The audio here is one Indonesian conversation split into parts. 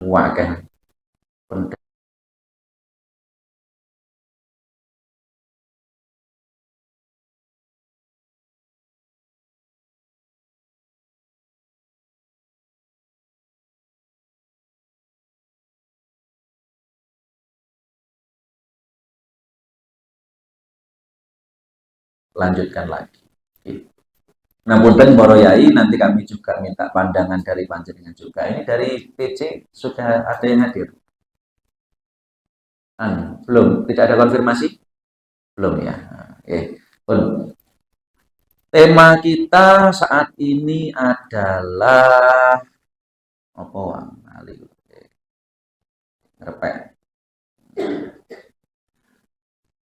Wakeh penting. Lanjutkan lagi. Nah, punten Boro Yai, nanti kami juga minta pandangan dari panjenengan juga. Ini dari PC sudah ada yang hadir? Belum, tidak ada konfirmasi? Belum ya. Pun. Tema kita saat ini adalah apa?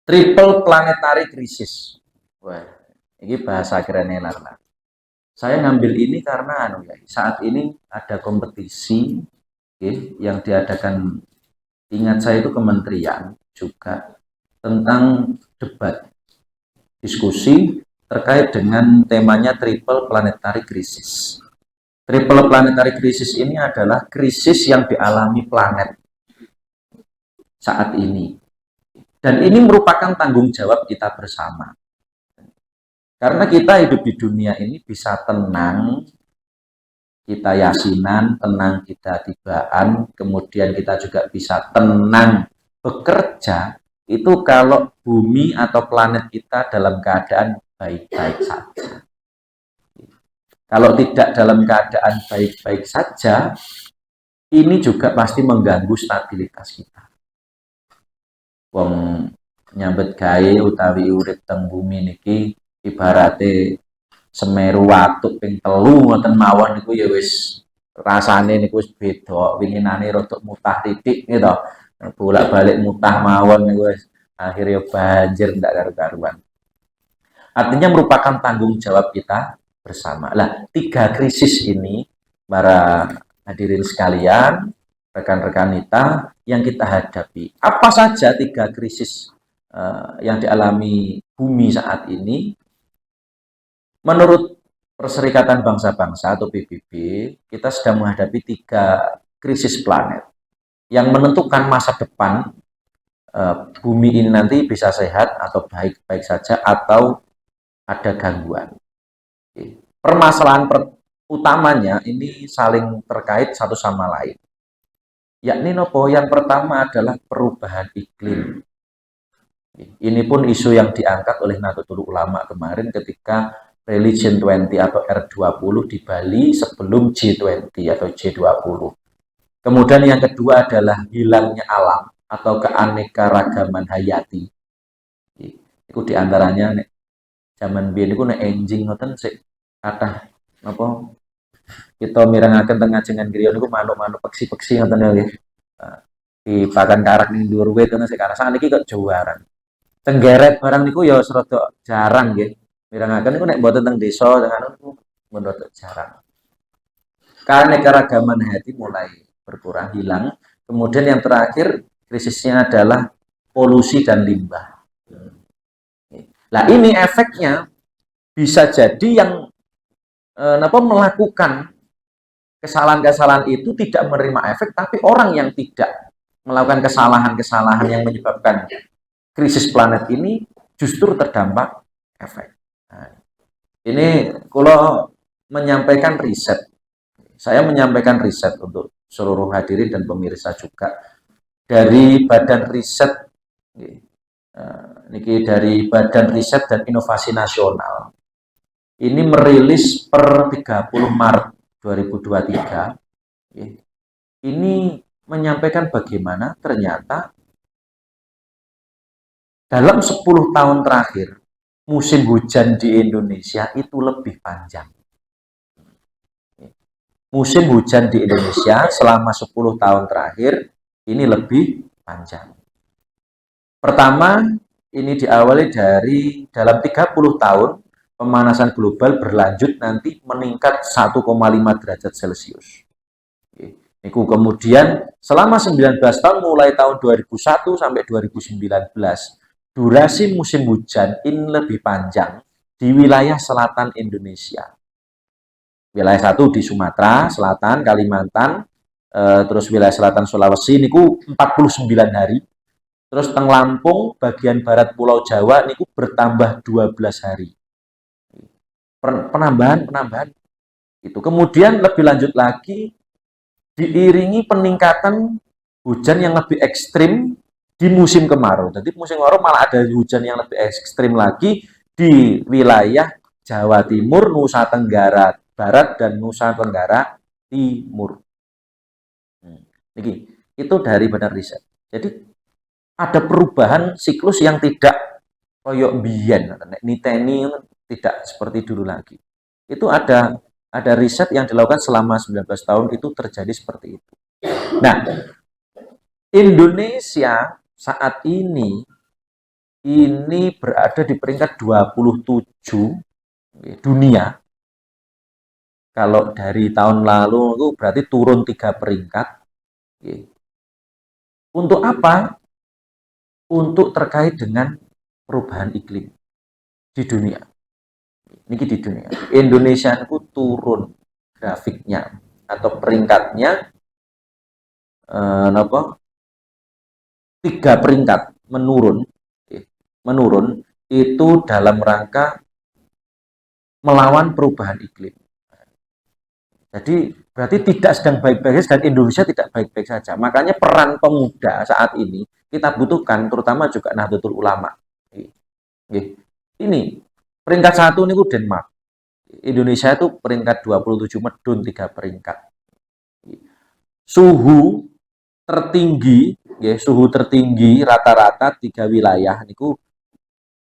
Triple planetary crisis. Wah, ini bahasa kerennya lah. Saya ngambil ini karena saat ini ada kompetisi yang diadakan, ingat saya itu kementerian juga, tentang debat diskusi terkait dengan temanya triple planetary crisis. Triple planetary crisis ini adalah krisis yang dialami planet saat ini. Dan ini merupakan tanggung jawab kita bersama. Karena kita hidup di dunia ini bisa tenang, kita yasinan, tenang kita tibaan, kemudian kita juga bisa tenang bekerja, itu kalau bumi atau planet kita dalam keadaan baik-baik saja. Kalau tidak dalam keadaan baik-baik saja, ini juga pasti mengganggu stabilitas kita. Wong nyambet gawe utawi urip teng bumi niki ibarate Semeru watuk ping 3 ngoten mawon niku ya wis rasane niku wis beda, winginane rada mutah titik gitu. Bolak-balik mutah mawon niku wis akhirnya banjir ndak karu-karuan. Artinya merupakan tanggung jawab kita bersama. Lah, 3 krisis ini para hadirin sekalian, rekan-rekan kita yang kita hadapi. Apa saja 3 krisis yang dialami bumi saat ini? Menurut Perserikatan Bangsa-Bangsa atau PBB, kita sedang menghadapi 3 krisis planet yang menentukan masa depan bumi ini nanti bisa sehat atau baik-baik saja atau ada gangguan. Permasalahan utamanya ini saling terkait satu sama lain. Yakni nopo, yang pertama adalah perubahan iklim. Ini pun isu yang diangkat oleh Nahdlatul Ulama kemarin ketika Religion 20 atau R20 di Bali sebelum G20 atau G20. Kemudian yang kedua adalah hilangnya alam atau keanekaragaman hayati. Itu diantaranya zaman biyen niku nek enjing ngoten sik kathah napa kita mirengaken teng ngajengan griya niku manuk-manuk peksi-peksi ngoten nggih. Di pakan karak ning dhuwur wit ngono sik karena sakniki kok jawaran. Tenggeret barang niku ya rada jarang nggih. Mirengaken niku nek mboten teng desa dengan niku rada jarang. Keanekaragaman hayati mulai berkurang, hilang. Kemudian yang terakhir krisisnya adalah polusi dan limbah. Nah, ini efeknya bisa jadi yang melakukan kesalahan-kesalahan itu tidak menerima efek, tapi orang yang tidak melakukan kesalahan-kesalahan yang menyebabkan krisis planet ini justru terdampak efek. Nah, ini kalau menyampaikan riset, saya menyampaikan riset untuk seluruh hadirin dan pemirsa juga dari Badan Riset, niki dari Badan Riset dan Inovasi Nasional. Ini merilis per 30 Maret 2023. Ini menyampaikan bagaimana ternyata dalam 10 tahun terakhir musim hujan di Indonesia itu lebih panjang. Musim hujan di Indonesia selama 10 tahun terakhir ini lebih panjang. Pertama, ini diawali dari dalam 30 tahun pemanasan global berlanjut nanti meningkat 1,5 derajat Celcius. Niku kemudian selama 19 tahun mulai tahun 2001 sampai 2019 durasi musim hujan ini lebih panjang di wilayah selatan Indonesia. Wilayah 1 di Sumatera Selatan, Kalimantan, terus wilayah selatan Sulawesi niku 49 hari. Terus teng Lampung bagian barat Pulau Jawa niku bertambah 12 hari. Penambahan itu. Kemudian lebih lanjut lagi diiringi peningkatan hujan yang lebih ekstrim di musim kemarau. Jadi musim kemarau malah ada hujan yang lebih ekstrim lagi di wilayah Jawa Timur, Nusa Tenggara Barat, dan Nusa Tenggara Timur. Ini itu dari Badan Riset. Jadi ada perubahan siklus yang tidak koyok biyen, niteni tidak seperti dulu lagi. Itu ada riset yang dilakukan selama 19 tahun itu terjadi seperti itu. Nah, Indonesia saat ini berada di peringkat 27 dunia. Kalau dari tahun lalu itu berarti turun 3 peringkat. Untuk apa? Untuk terkait dengan perubahan iklim di dunia. Ini di dunia. Indonesia itu turun grafiknya atau peringkatnya 3 peringkat menurun itu dalam rangka melawan perubahan iklim. Jadi berarti tidak sedang baik-baik saja dan Indonesia tidak baik-baik saja. Makanya peran pemuda saat ini kita butuhkan, terutama juga Nahdlatul Ulama. Ini peringkat 1 ini Denmark. Indonesia itu peringkat 27 medun 3 peringkat. Suhu tertinggi rata-rata 3 wilayah niku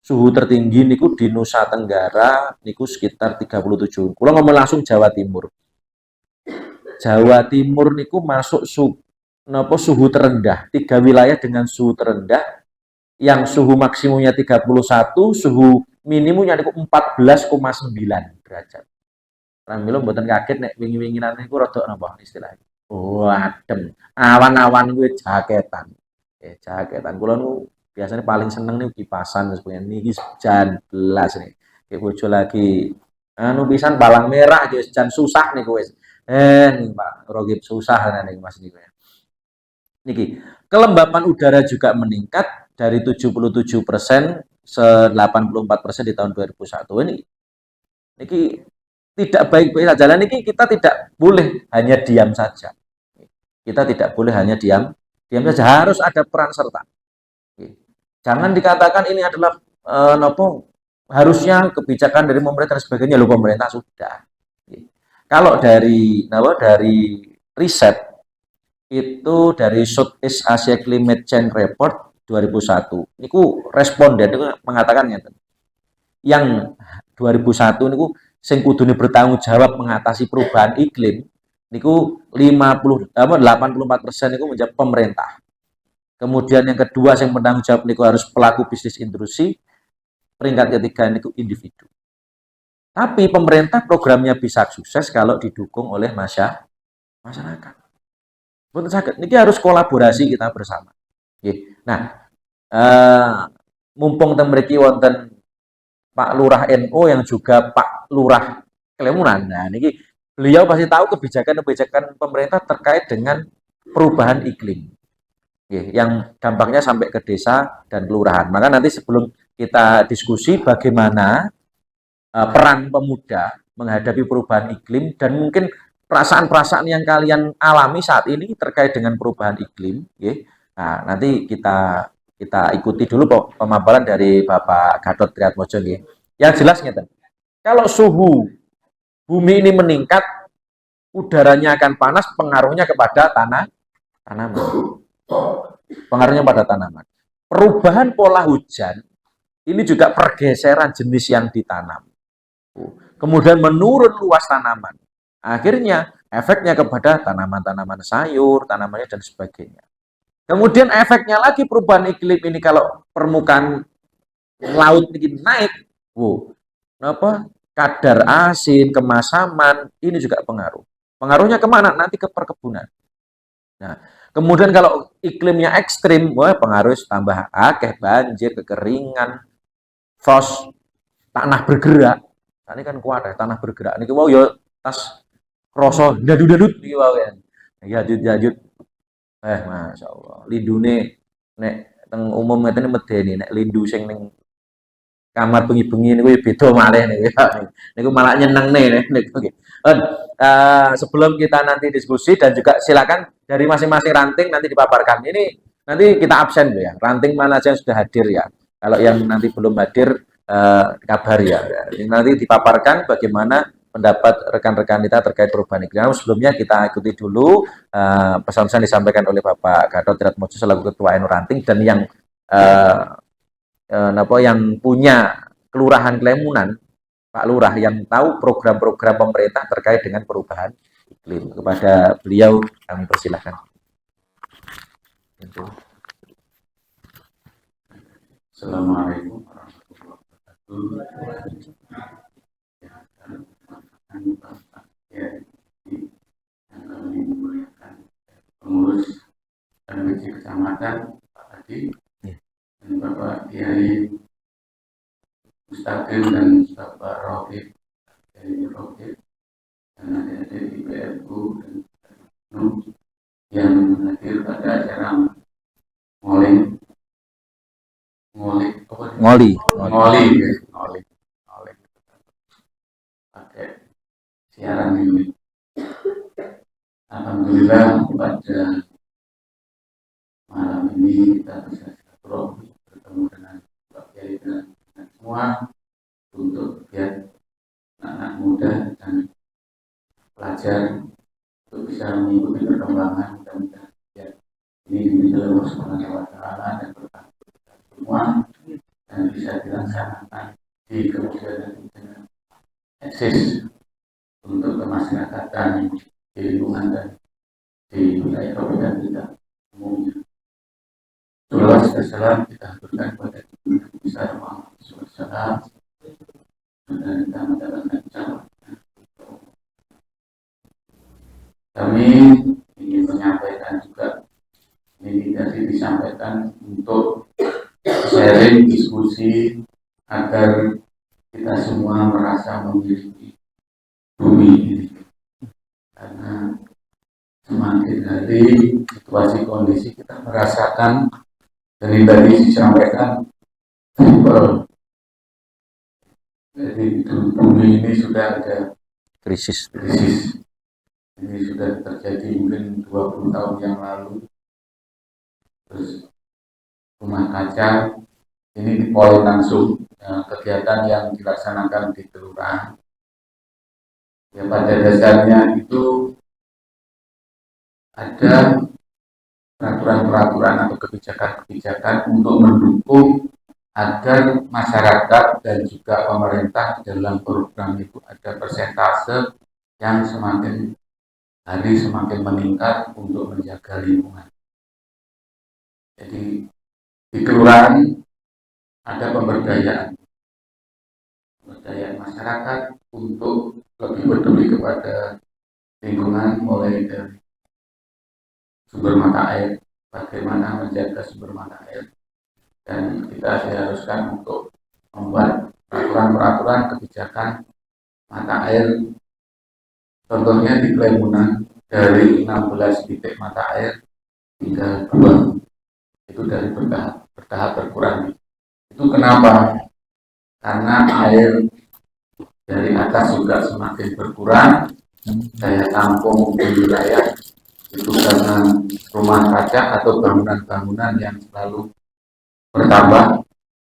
suhu tertinggi niku di Nusa Tenggara niku sekitar 37. Kula ngomong langsung Jawa Timur. Jawa Timur niku masuk suhu terendah, 3 wilayah dengan suhu terendah yang suhu maksimumnya 31, suhu minimumnya niku 14,9 derajat. Pramila mboten kaget nek wingi-winginan niku rada napa istilahnya. Oh, adem. Awan-awan gue jaketan. Jaketan. Kula niku biasanya paling seneng nih kipasan sebenarnya niki jan belas nih. Kayak bojo lagi anu pisan balang merah gitu jan susah nih wis. Nih Pak, rogib susah nih Mas niku ya. Niki, kelembapan udara juga meningkat dari 77% ke 84% di tahun 2001 ini. Niki tidak baik-baik saja. Niki kita tidak boleh hanya diam saja. Kita tidak boleh hanya diam saja, harus ada peran serta. Jangan dikatakan ini adalah harusnya kebijakan dari pemerintah dan sebagainya. Loh, pemerintah sudah. Kalau dari riset itu dari Southeast Asia Climate Change Report 2001. Niku responden itu mengatakan yang 2001 niku sing kudune bertanggung jawab mengatasi perubahan iklim niku 84% niku menjawab pemerintah. Kemudian yang kedua yang bertanggung jawab niku harus pelaku bisnis industri, peringkat ketiga niku individu. Tapi pemerintah programnya bisa sukses kalau didukung oleh masyarakat. Betul sakit. Ini harus kolaborasi kita bersama. Nah, mumpung temriki wonten Pak Lurah NU yang juga Pak Lurah Klemunan. Nah, ini beliau pasti tahu kebijakan pemerintah terkait dengan perubahan iklim. Yang dampaknya sampai ke desa dan kelurahan. Maka nanti sebelum kita diskusi bagaimana peran pemuda menghadapi perubahan iklim dan mungkin perasaan-perasaan yang kalian alami saat ini terkait dengan perubahan iklim. Nah, nanti kita ikuti dulu pemaparan dari Bapak Gatot Triatmojo. Yang jelas kalau suhu bumi ini meningkat, udaranya akan panas, pengaruhnya kepada tanaman. Pengaruhnya pada tanaman. Perubahan pola hujan ini juga pergeseran jenis yang ditanam. Kemudian menurun luas tanaman. Akhirnya efeknya kepada tanaman-tanaman sayur, tanamannya dan sebagainya. Kemudian efeknya lagi perubahan iklim ini kalau permukaan laut ini naik, kadar asin, kemasaman, ini juga pengaruh. Pengaruhnya kemana? Nanti ke perkebunan. Nah, kemudian kalau iklimnya ekstrim, pengaruh tambah akeh banjir, kekeringan, frost, tanah bergerak. Ini kan kuat ya, tanah bergerak. Ini yo tas kroso dadut-dadut iki wae. Ya jajut. Masya Allah. Lindune nek teng umum ngeten medeni nek lindu sing ning kamar bengi-bengi niku ya beda malih niku ya. Niku malah nyenengne niku nggih. Sebelum kita nanti diskusi dan juga silakan dari masing-masing ranting nanti dipaparkan. Ini nanti kita absen ya. Ranting mana aja yang sudah hadir ya. Kalau yang nanti belum hadir kabar ya. Ini nanti dipaparkan bagaimana pendapat rekan-rekan kita terkait perubahan iklim. Namun sebelumnya kita ikuti dulu pesan-pesan disampaikan oleh Bapak Gatot Tridatmojo selaku Ketua NU Ranting dan yang yang punya kelurahan Klemunan, Pak Lurah yang tahu program-program pemerintah terkait dengan perubahan iklim. Kepada beliau kami persilahkan. Assalamualaikum warahmatullahi wabarakatuh. Yang kami muliakan pengurus RW Kecamatan Pak Hadi dan Bapak Kiai Mustaqim dan Bapak Rokib Kiai Rokib dan adik-adik di PRU dan yang hadir pada acara ngoli pakai siaran ini. Alhamdulillah pada malam ini kita bisa bertemu dengan Pak Kiai dan semua untuk biar anak muda dan pelajar untuk bisa mengikuti perkembangan mudah-mudahan ya ini diminta Allah Subhanahu wa taala dan berkah semua dan bisa dilaksanakan di kemudian hari dengan eksis untuk kemasyarakatan di lingkungan dan di wilayah kabupaten kita umumnya. Salam kita berikan kepada Tuhan besar Muhammad SAW dan kita mendapatkan calon. Kami ingin menyampaikan juga, ini tadi disampaikan untuk sharing diskusi agar kita semua merasa memiliki bumi ini. Karena semakin hari situasi kondisi kita merasakan dan ini tadi disampaikan triple. Jadi bumi ini sudah ada krisis. Ini sudah terjadi mungkin 20 tahun yang lalu. Terus rumah kaca ini dipoin langsung kegiatan yang dilaksanakan di kelurahan. Ya pada dasarnya itu ada peraturan-peraturan atau kebijakan-kebijakan untuk mendukung agar masyarakat dan juga pemerintah dalam program itu ada persentase yang semakin hari semakin meningkat untuk menjaga lingkungan. Jadi di kelurahan ada pemberdayaan masyarakat untuk lebih peduli kepada lingkungan, mulai dari sumber mata air, bagaimana menjaga sumber mata air, dan kita diharuskan untuk membuat peraturan-peraturan kebijakan mata air. Contohnya di Klemunan dari 16 titik mata air tinggal 2, itu dari bertahap berkurang. Itu kenapa? Karena air dari atas juga semakin berkurang, daya tampung di wilayah itu karena rumah kaca atau bangunan-bangunan yang selalu bertambah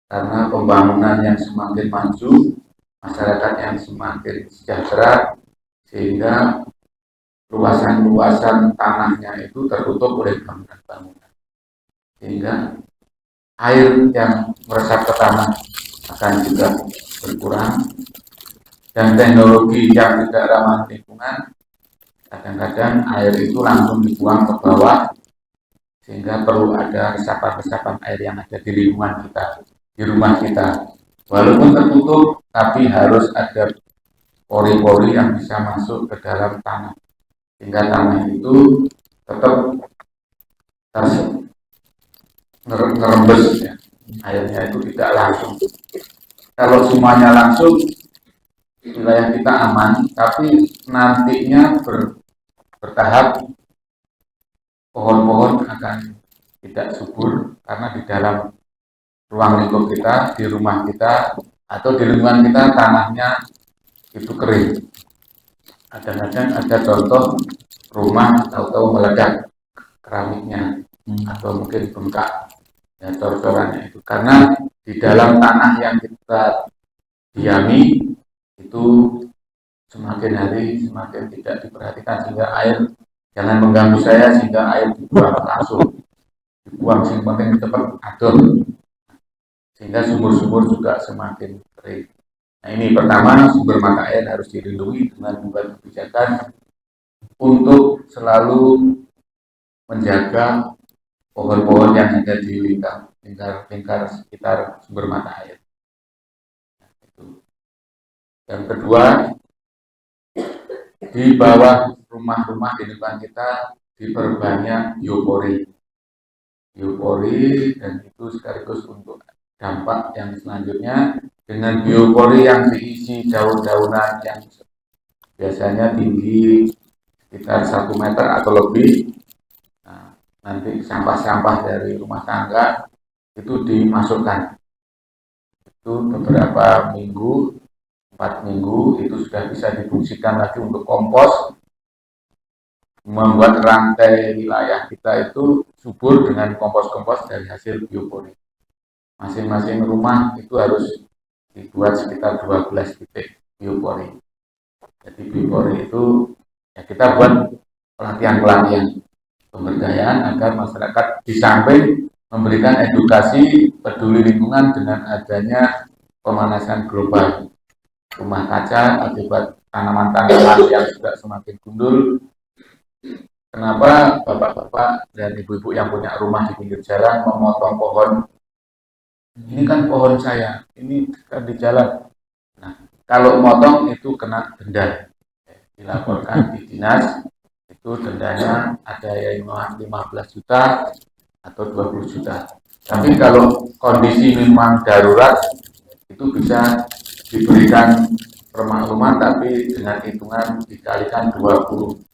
karena pembangunan yang semakin maju, masyarakat yang semakin sejahtera, sehingga luasan-luasan tanahnya itu tertutup oleh bangunan-bangunan, sehingga air yang meresap ke tanah akan juga berkurang, dan teknologi yang tidak ramah lingkungan kadang-kadang air itu langsung dibuang ke bawah, sehingga perlu ada resapan-resapan air yang ada di lingkungan kita, di rumah kita, walaupun tertutup tapi harus ada pori-pori yang bisa masuk ke dalam tanah, sehingga tanah itu tetap ngerembes ya. Airnya itu tidak langsung. Kalau semuanya langsung, wilayah kita aman, tapi nantinya bertahap pohon-pohon akan tidak subur karena di dalam ruang lingkup kita, di rumah kita, atau di lingkungan kita tanahnya itu kering. Kadang-kadang ada contoh rumah tahu-tahu meledak keramiknya atau mungkin bengkak ya cor-corannya itu karena di dalam tanah yang kita diami itu semakin hari semakin tidak diperhatikan sehingga air jangan mengganggu saya sehingga air dibuang langsung dibuang sing penting cepat adon sehingga sumur-sumur juga semakin kering. Nah ini pertama sumber mata air harus dilindungi dengan membuat kebijakan untuk selalu menjaga pohon-pohon yang ada di lingkar sekitar sumber mata air. Yang kedua, di bawah rumah-rumah di lingkungan kita diperbanyak biopori. Biopori dan itu sekaligus untuk dampak yang selanjutnya dengan biopori yang diisi daun-daunan yang biasanya tinggi sekitar 1 meter atau lebih. Nah, nanti sampah-sampah dari rumah tangga itu dimasukkan. Itu beberapa minggu, 4 minggu itu sudah bisa difungsikan lagi untuk kompos, membuat rantai wilayah kita itu subur dengan kompos-kompos dari hasil biopori. Masing-masing rumah itu harus dibuat sekitar 12 titik biopori. Jadi biopori itu ya kita buat pelatihan-pelatihan pemberdayaan agar masyarakat di samping memberikan edukasi peduli lingkungan dengan adanya pemanasan global. Rumah kaca akibat tanaman-tanaman yang sudah semakin gundul. Kenapa bapak-bapak dan ibu-ibu yang punya rumah di pinggir jalan memotong pohon? Ini kan pohon saya, ini kan di jalan. Nah, kalau motong itu kena denda. Dilaporkan di dinas, itu dendanya ada yang 15 juta atau 20 juta. Tapi kalau kondisi memang darurat, itu bisa diberikan permakluman tapi dengan hitungan dikalikan 20.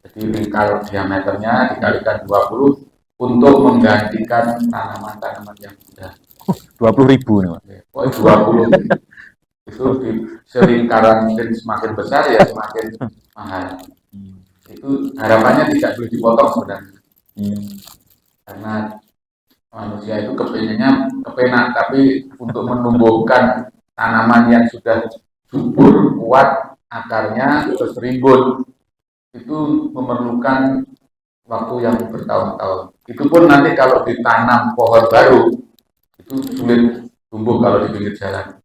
Jadi lingkar diameternya dikalikan 20 untuk menggantikan tanaman-tanaman yang sudah 20.000 nih, Pak. Oh, 20 itu di selingkaran mungkin semakin besar ya semakin mahal. Itu harapannya tidak boleh dipotong sebenarnya. Karena manusia itu kepenak tapi untuk menumbuhkan tanaman yang sudah subur, kuat akarnya terus rimbun itu memerlukan waktu yang bertahun-tahun. Itu pun nanti kalau ditanam pohon baru itu sulit tumbuh kalau di pinggir jalan.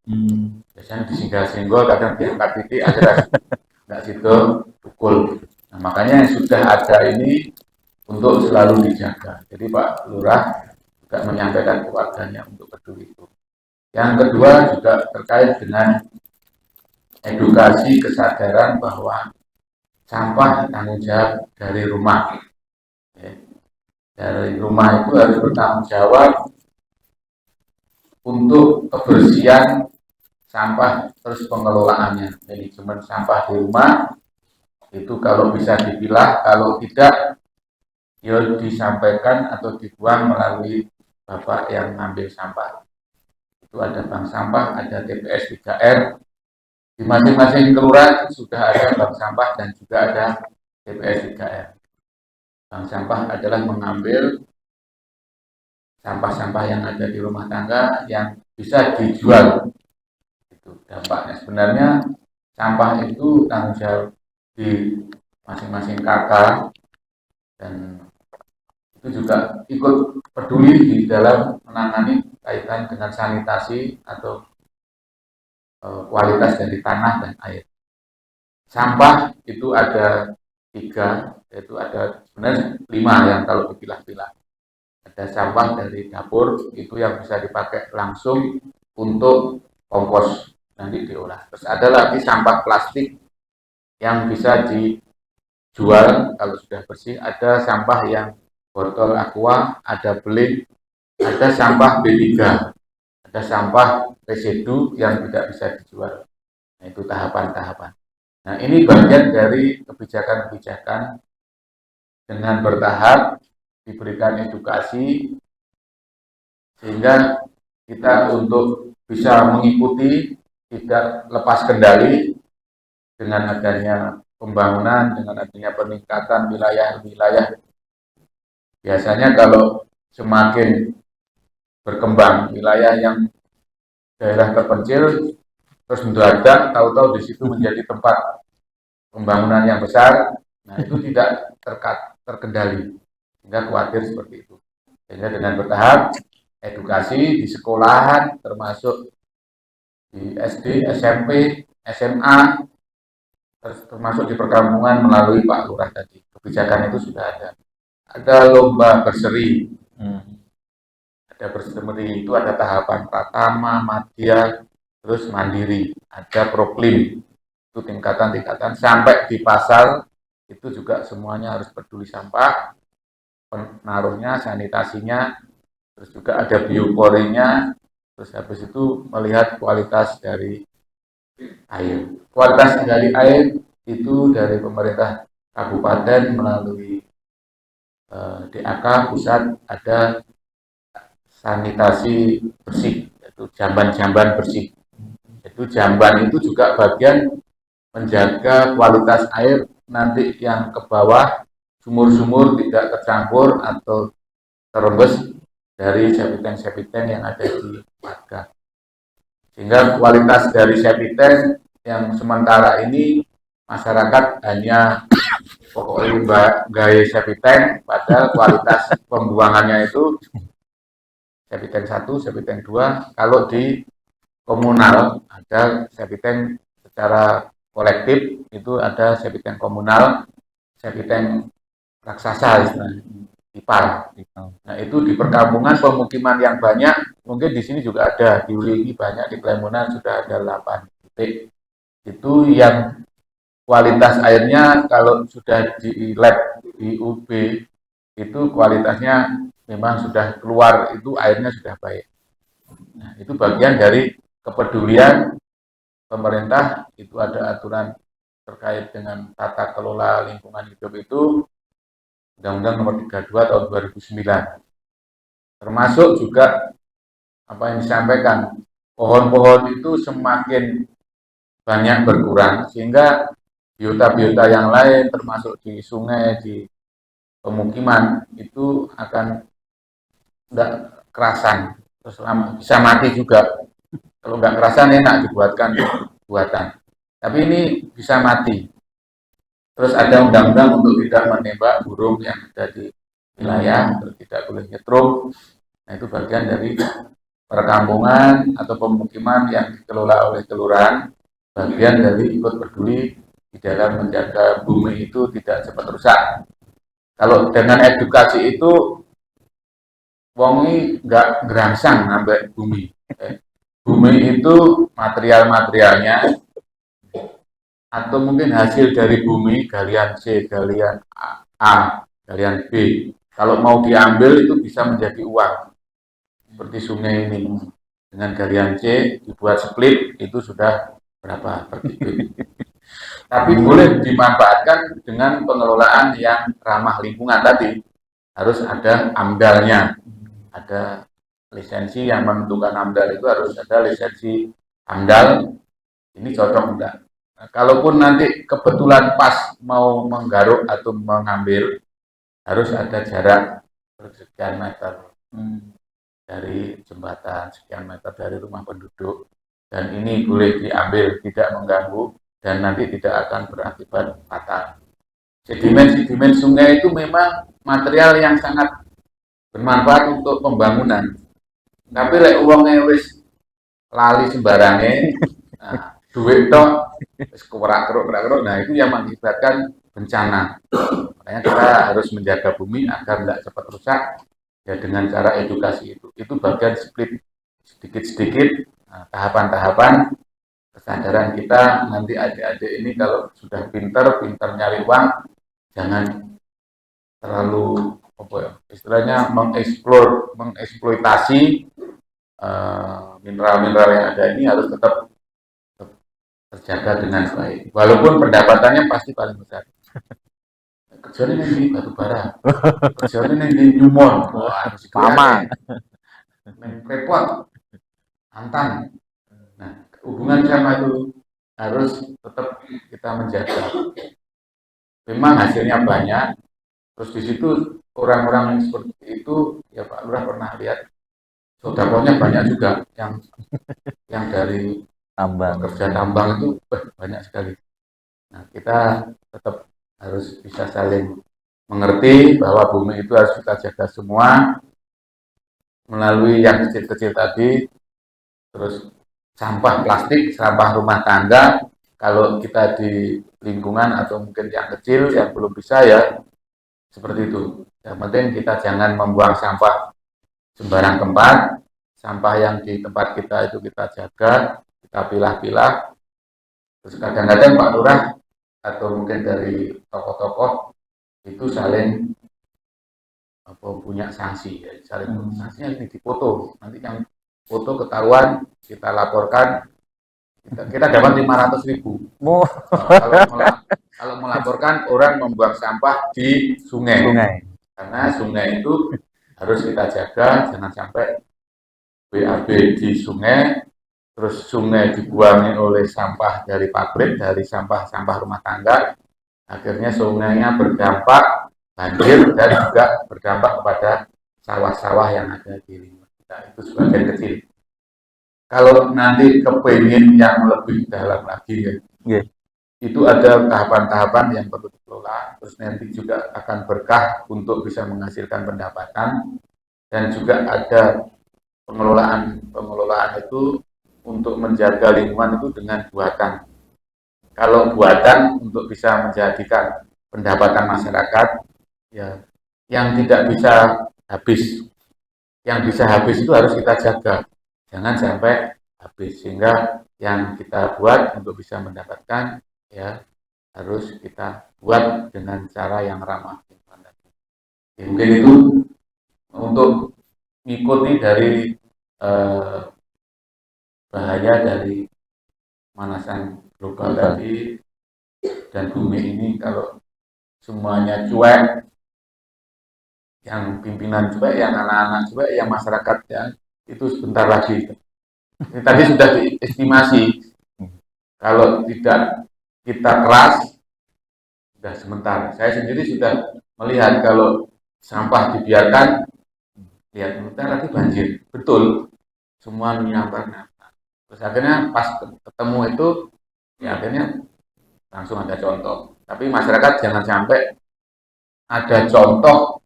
Biasanya disinggah-singgah, kadang diangkat titik, akhirnya nggak situ pukul. Nah, makanya yang sudah ada ini untuk selalu dijaga. Jadi Pak Lurah juga menyampaikan ke warganya untuk peduli itu. Yang kedua juga terkait dengan edukasi kesadaran bahwa sampah tanggung jawab dari rumah. Dari rumah itu harus bertanggung jawab untuk kebersihan sampah terus pengelolaannya. Manajemen sampah di rumah itu kalau bisa dipilah, kalau tidak ya disampaikan atau dibuang melalui bapak yang ngambil sampah. Itu ada bank sampah, ada TPS 3R. Di masing-masing kelurahan sudah ada bank sampah dan juga ada TPS 3R. Bank sampah adalah mengambil sampah-sampah yang ada di rumah tangga yang bisa dijual. Itu dampaknya. Sebenarnya sampah itu tanggung jawab di masing-masing kakak dan itu juga ikut peduli di dalam menangani kaitan dengan sanitasi atau kualitas dari tanah dan air. Sampah itu ada 3, yaitu ada sebenarnya 5 yang kalau dipilah-pilah. Ada sampah dari dapur itu yang bisa dipakai langsung untuk kompos nanti diolah. Terus ada lagi sampah plastik yang bisa dijual kalau sudah bersih. Ada sampah yang botol aqua, ada beling, ada sampah B3, ada sampah residu yang tidak bisa dijual. Nah, itu tahapan-tahapan. Nah, ini bagian dari kebijakan-kebijakan dengan bertahap diberikan edukasi sehingga kita untuk bisa mengikuti tidak lepas kendali dengan adanya pembangunan, dengan adanya peningkatan wilayah-wilayah. Biasanya kalau semakin berkembang wilayah yang daerah terpencil, terus mendadak tahu-tahu di situ menjadi tempat pembangunan yang besar, nah itu tidak terkendali, sehingga khawatir seperti itu. Sehingga dengan bertahap, edukasi di sekolahan, termasuk di SD, SMP, SMA, termasuk di perkampungan melalui Pak Lurah tadi. Kebijakan itu sudah ada. Ada lomba berseri, ada berseri itu ada tahapan pratama, madya, terus mandiri, ada proklim, itu tingkatan-tingkatan sampai di pasar itu juga semuanya harus peduli sampah, penaruhnya, sanitasinya, terus juga ada bioporinya, terus habis itu melihat kualitas dari air. Kualitas dari air itu dari pemerintah kabupaten melalui DAK pusat ada sanitasi bersih, yaitu jamban-jamban bersih. Itu jamban itu juga bagian menjaga kualitas air nanti yang ke bawah sumur-sumur tidak tercampur atau terembes dari septic tank yang ada di warga. Sehingga kualitas dari septic tank yang sementara ini masyarakat hanya pokoknya gaya septic tank, padahal kualitas pembuangannya itu septic tank 1, septic tank 2. Kalau di komunal ada septic tank secara kolektif, itu ada septic tank komunal, septic tank raksasa istilahnya, ipal. Nah itu di perkampungan pemukiman yang banyak, mungkin di sini juga ada, di Ulingi banyak, di Plemunan sudah ada 8 titik. Itu yang kualitas airnya kalau sudah di lab di UB itu kualitasnya memang sudah keluar, itu airnya sudah baik. Nah, itu bagian dari kepedulian pemerintah. Itu ada aturan terkait dengan tata kelola lingkungan hidup itu Undang-Undang Nomor 32 Tahun 2009. Termasuk juga apa yang disampaikan, pohon-pohon itu semakin banyak berkurang sehingga biota-biota yang lain termasuk di sungai, di pemukiman itu akan tidak kerasan, terus bisa mati juga. Kalau nggak kerasan enak dibuatkan buatan, tapi ini bisa mati. Terus ada undang-undang untuk tidak menembak burung yang ada di wilayah, terus tidak boleh nyetrum. Nah itu bagian dari perkampungan atau pemukiman yang dikelola oleh kelurahan, bagian dari ikut peduli di dalam menjaga bumi itu tidak cepat rusak. Kalau dengan edukasi itu wongi nggak gerangsang sampai bumi. Bumi itu material-materialnya atau mungkin hasil dari bumi, galian C, galian A, galian B. Kalau mau diambil itu bisa menjadi uang. Seperti sungai ini dengan galian C dibuat split itu sudah berapa per kubik. Tapi boleh dimanfaatkan dengan pengelolaan yang ramah lingkungan tadi. Harus ada AMDAL-nya. Ada lisensi yang menentukan AMDAL itu harus ada lisensi AMDAL. Ini cocok enggak? Nah, kalaupun nanti kebetulan pas mau menggaruk atau mengambil, harus ada jarak sekian meter dari jembatan, sekian meter dari rumah penduduk, dan ini boleh diambil tidak mengganggu dan nanti tidak akan berakibat fatal. Sedimen-sedimen sungai itu memang material yang sangat bermanfaat untuk pembangunan. Tapi lek uangnya wis lali sembarange, nah, duit tok wis kerak-keruk, nah itu yang mengakibatkan bencana. Makanya kita harus menjaga bumi agar tidak cepat rusak ya dengan cara edukasi itu. Itu bagian split sedikit-sedikit tahapan-tahapan kesadaran kita. Nanti adik-adik ini kalau sudah pinter nyari uang, jangan terlalu apa ya, istilahnya mengeksploitasi mineral-mineral yang ada ini harus tetap terjaga dengan baik. Walaupun pendapatannya pasti paling besar. kerjanya ning batu bara, kerjanya ning Nyumon, wah harus Lama. ning repot, antang. Nah, hubungan sama itu harus tetap kita menjaga. Memang hasilnya banyak, terus di situ orang-orang yang seperti itu, ya Pak Lurah pernah lihat, sodakonya banyak juga yang dari Tambang. pekerja tambang itu banyak sekali. Nah, kita tetap harus bisa saling mengerti bahwa bumi itu harus kita jaga semua melalui yang kecil-kecil tadi, terus sampah plastik, sampah rumah tangga, kalau kita di lingkungan atau mungkin yang kecil yang belum bisa ya seperti itu. Yang penting kita jangan membuang sampah sembarang tempat, sampah yang di tempat kita itu kita jaga, kita pilah-pilah. Terus kadang-kadang Pak Lurah atau mungkin dari tokoh-tokoh itu saling punya sanksi, ya. Saling sanksinya ini dipoto, nanti yang foto ketahuan kita laporkan, kita dapat 500.000. Mau Kalau melaporkan orang membuang sampah di sungai. Karena sungai itu harus kita jaga, jangan sampai BAB di sungai, terus sungai dibuangi oleh sampah dari pabrik, dari sampah-sampah rumah tangga, akhirnya sungainya berdampak banjir dan juga berdampak kepada sawah-sawah yang ada di lingkungan kita. Itu sebagian kecil. Kalau nanti kepingin yang lebih dalam lagi ya, itu ada tahapan-tahapan yang perlu dikelola, terus nanti juga akan berkah untuk bisa menghasilkan pendapatan, dan juga ada pengelolaan itu untuk menjaga lingkungan itu dengan buatan. Kalau buatan untuk bisa menjadikan pendapatan masyarakat, ya yang tidak bisa habis, yang bisa habis itu harus kita jaga, jangan sampai habis, sehingga yang kita buat untuk bisa mendapatkan ya harus kita buat dengan cara yang ramah lingkungan. Mungkin itu untuk mengikuti dari bahaya dari pemanasan global tadi, dan bumi ini kalau semuanya cuek, yang pimpinan cuek, yang anak-anak cuek, yang masyarakat ya itu sebentar lagi. Ini tadi sudah diestimasi, kalau tidak kita keras sudah sebentar. Saya sendiri sudah melihat kalau sampah dibiarkan, lihat sebentar lagi banjir, betul, semua menyampaikan. Terus akhirnya pas ketemu itu, ya akhirnya langsung ada contoh. Tapi masyarakat jangan sampai ada contoh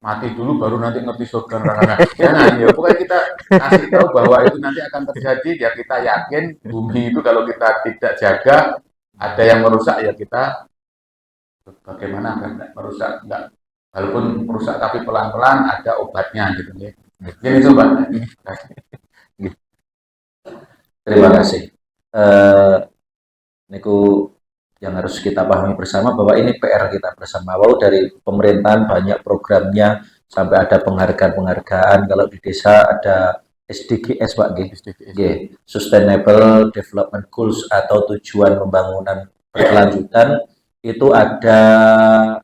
mati dulu baru nanti ngerti surga neraka. Jangan, ya pokoknya kita kasih tahu bahwa itu nanti akan terjadi, ya kita yakin bumi itu kalau kita tidak jaga, ada yang merusak ya kita bagaimana akan merusak, enggak, walaupun merusak tapi pelan-pelan ada obatnya gitu ya. Jadi itu Pak. Terima kasih. Niku yang harus kita pahami bersama bahwa ini PR kita bersama. Wow, dari pemerintahan banyak programnya, sampai ada penghargaan-penghargaan. Kalau di desa ada SDGs Pak G, Sustainable Development Goals atau tujuan pembangunan berkelanjutan. Itu ada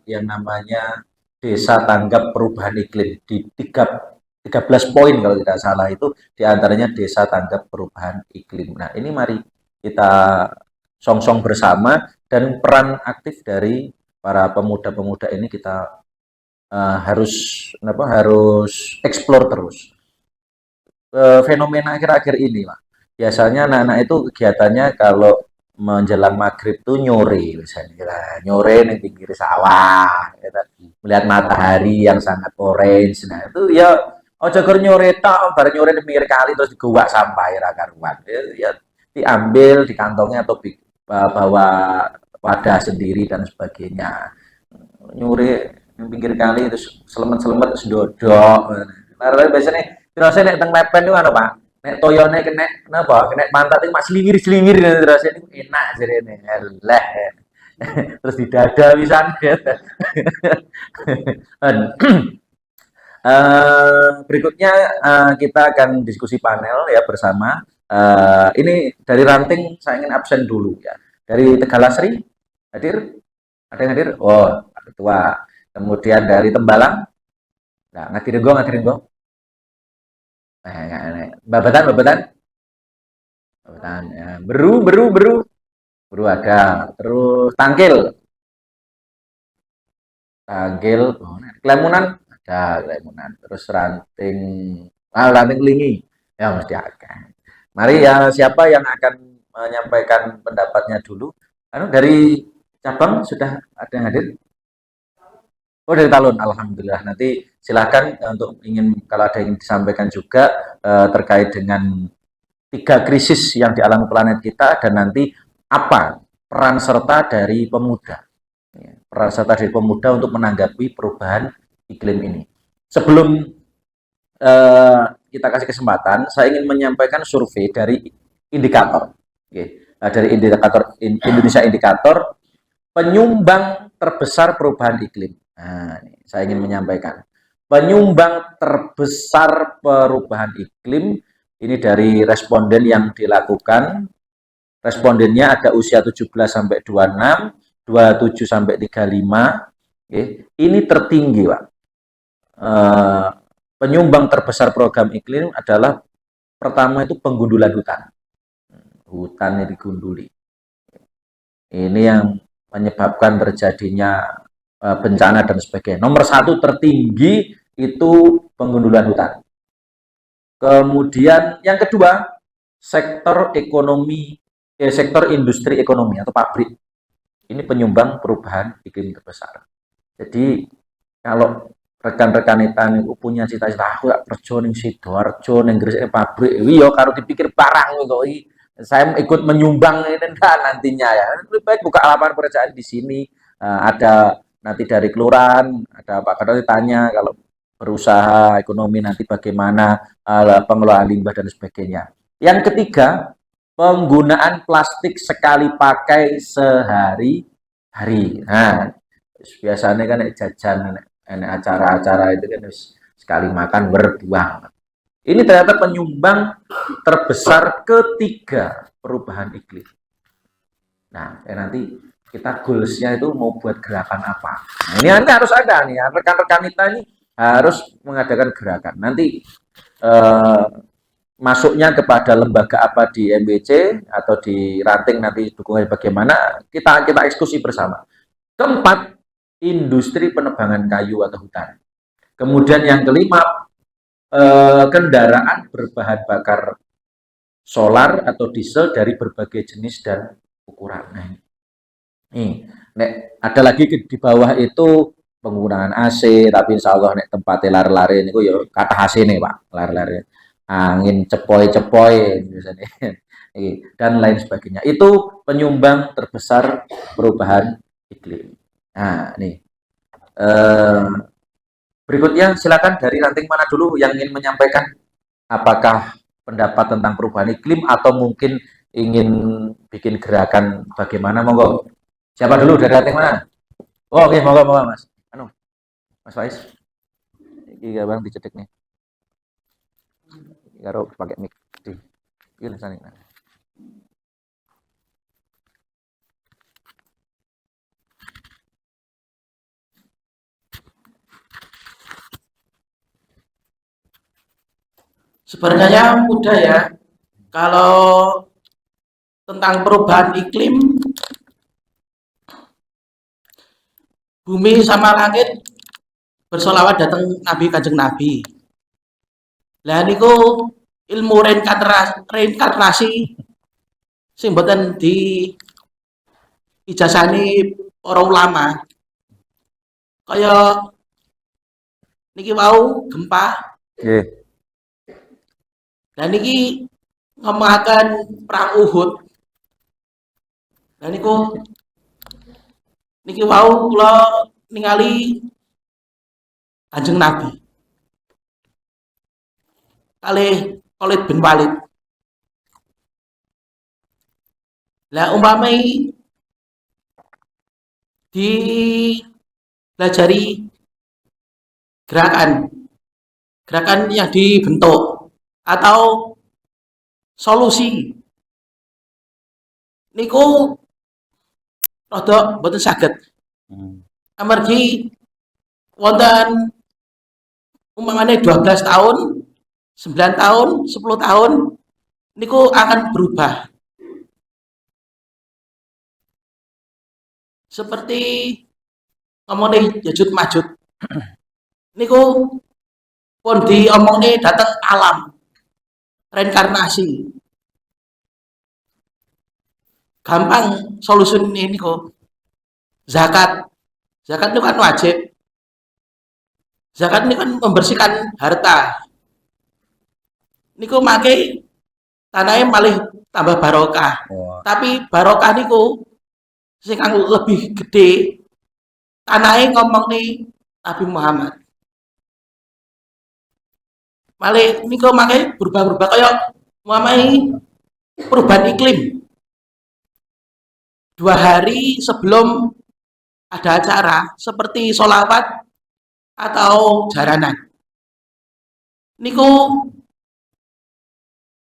yang namanya desa tanggap perubahan iklim di 13 poin kalau tidak salah, itu diantaranya desa tanggap perubahan iklim. Nah ini mari kita song-song bersama, dan peran aktif dari para pemuda-pemuda ini kita harus eksplor terus. Fenomena akhir-akhir ini lah, biasanya anak-anak itu kegiatannya kalau menjelang maghrib tuh nyore, misalnya nyore di pinggir sawah, melihat matahari yang sangat orange. Nah itu ya ojo gur nyore tok, bar nyore di pinggir kali terus digowak sampah ra karuan. Ya diambil di kantongnya atau bawa wadah sendiri dan sebagainya. Nyore di pinggir kali terus selemet-selemet sendodok. Nah, biasanya terusnya nek teng lepen itu anu Pak, nek toyone kena napa, kena pantat itu mak sliwir-sliwir terus itu enak jarene. Lah. Terus di dada pisan. Berikutnya kita akan diskusi panel ya bersama. Ini dari ranting saya ingin absen dulu ya. Dari Tegalasri hadir? Ada yang hadir? Oh, ketua. Kemudian dari Tembalang, nah, ngadirin go. Babatan, ya. Beru ada. Terus Tangkil, oh, Klemunan ada Klemunan. Terus ranting Kelingi, ya mesti ada. Mari ya, siapa yang akan menyampaikan pendapatnya dulu? Dari cabang sudah ada yang hadir? Oh, dari Talun, alhamdulillah. Nanti silakan untuk kalau ada yang disampaikan juga terkait dengan 3 krisis yang dialami planet kita, dan nanti apa peran serta dari pemuda. Peran serta dari pemuda untuk menanggapi perubahan iklim ini. Sebelum kita kasih kesempatan, saya ingin menyampaikan survei dari indikator. Dari indikator Indonesia Indikator, penyumbang terbesar perubahan iklim. Nah, ini saya ingin menyampaikan. Penyumbang terbesar perubahan iklim ini dari responden yang dilakukan. Respondennya ada usia 17 sampai 26, 27 sampai 35. Ini tertinggi, Pak. Penyumbang terbesar program iklim adalah pertama itu penggundulan hutan. Hutannya digunduli. Ini yang menyebabkan terjadinya bencana dan sebagainya. Nomor 1 tertinggi itu penggundulan hutan. Kemudian yang kedua, sektor industri ekonomi atau pabrik. Ini penyumbang perubahan iklim terbesar. Jadi kalau rekan-rekan itu punya cita-cita, aku kerja ning Sidoarjo, ning Gresik pabrik, yo karo dipikir barang kok saya ikut menyumbang ini nantinya ya. Lebih baik buka lapangan pekerjaan di sini. Ada nanti dari kelurahan, ada Pak Kadang ditanya kalau berusaha ekonomi nanti bagaimana pengelolaan limbah dan sebagainya. Yang ketiga, penggunaan plastik sekali pakai sehari-hari. Nah, biasanya kan jajan acara-acara itu kan sekali makan berbuang. Ini ternyata penyumbang terbesar ketiga perubahan iklim. Nah, nanti kita goalsnya itu mau buat gerakan apa? Nah, ini nanti harus ada nih, rekan-rekan kita ini harus mengadakan gerakan. Nanti masuknya kepada lembaga apa di MBC atau di ranting, nanti dukungannya bagaimana, kita eksekusi bersama. Keempat, industri penebangan kayu atau hutan. Kemudian yang kelima, kendaraan berbahan bakar solar atau diesel dari berbagai jenis dan ukuran. Nah, ini ada lagi di bawah itu penggunaan AC, tapi insya Allah nek tempatnya lari-lari ini ya kata AC nih Pak, lari-lari angin cepoi-cepoi misalnya dan lain sebagainya. Itu penyumbang terbesar perubahan iklim. Nah, nih berikutnya silakan dari ranting mana dulu yang ingin menyampaikan, apakah pendapat tentang perubahan iklim atau mungkin ingin bikin gerakan bagaimana, monggo. Siapa dulu dari ranting mana? Oh, oke, monggo Mas. Mas Faiz. Iki Bang dicedek nih. Karo pakai mic di. Iki sana. Sebenarnya mudah ya. Kalau tentang perubahan iklim, bumi sama langit bersolawat datang Nabi Kanjeng Nabi. Lah niku ilmu reinkarnasi sing mboten di ijazani para ulama. Kaya niki wau gempa. Nggih. Dan niki ngemakan perang Uhud. Dan niki wau kula ningali Kanjeng Nabi. Khalid bin Walid. Lah umpamai dipelajari gerakan yang dibentuk atau solusi niku rada mboten saged. amargi wonten umpamane 12 tahun, 9 tahun, 10 tahun niku akan berubah. Seperti ngomongin Yajud Majud niku pun diomongne dateng alam, reinkarnasi. Gampang solusinya niku zakat. Zakat itu kan wajib. Zakat ini kan membersihkan harta. Niku make tanahnya malah tambah barokah. Wah, Tapi barokah niku sing lebih gede tanahnya ngomong nih Nabi Muhammad. Malah niku make berubah-berubah kayak Muhammad perubahan iklim. 2 hari sebelum ada acara seperti sholawat atau jaranan. Niku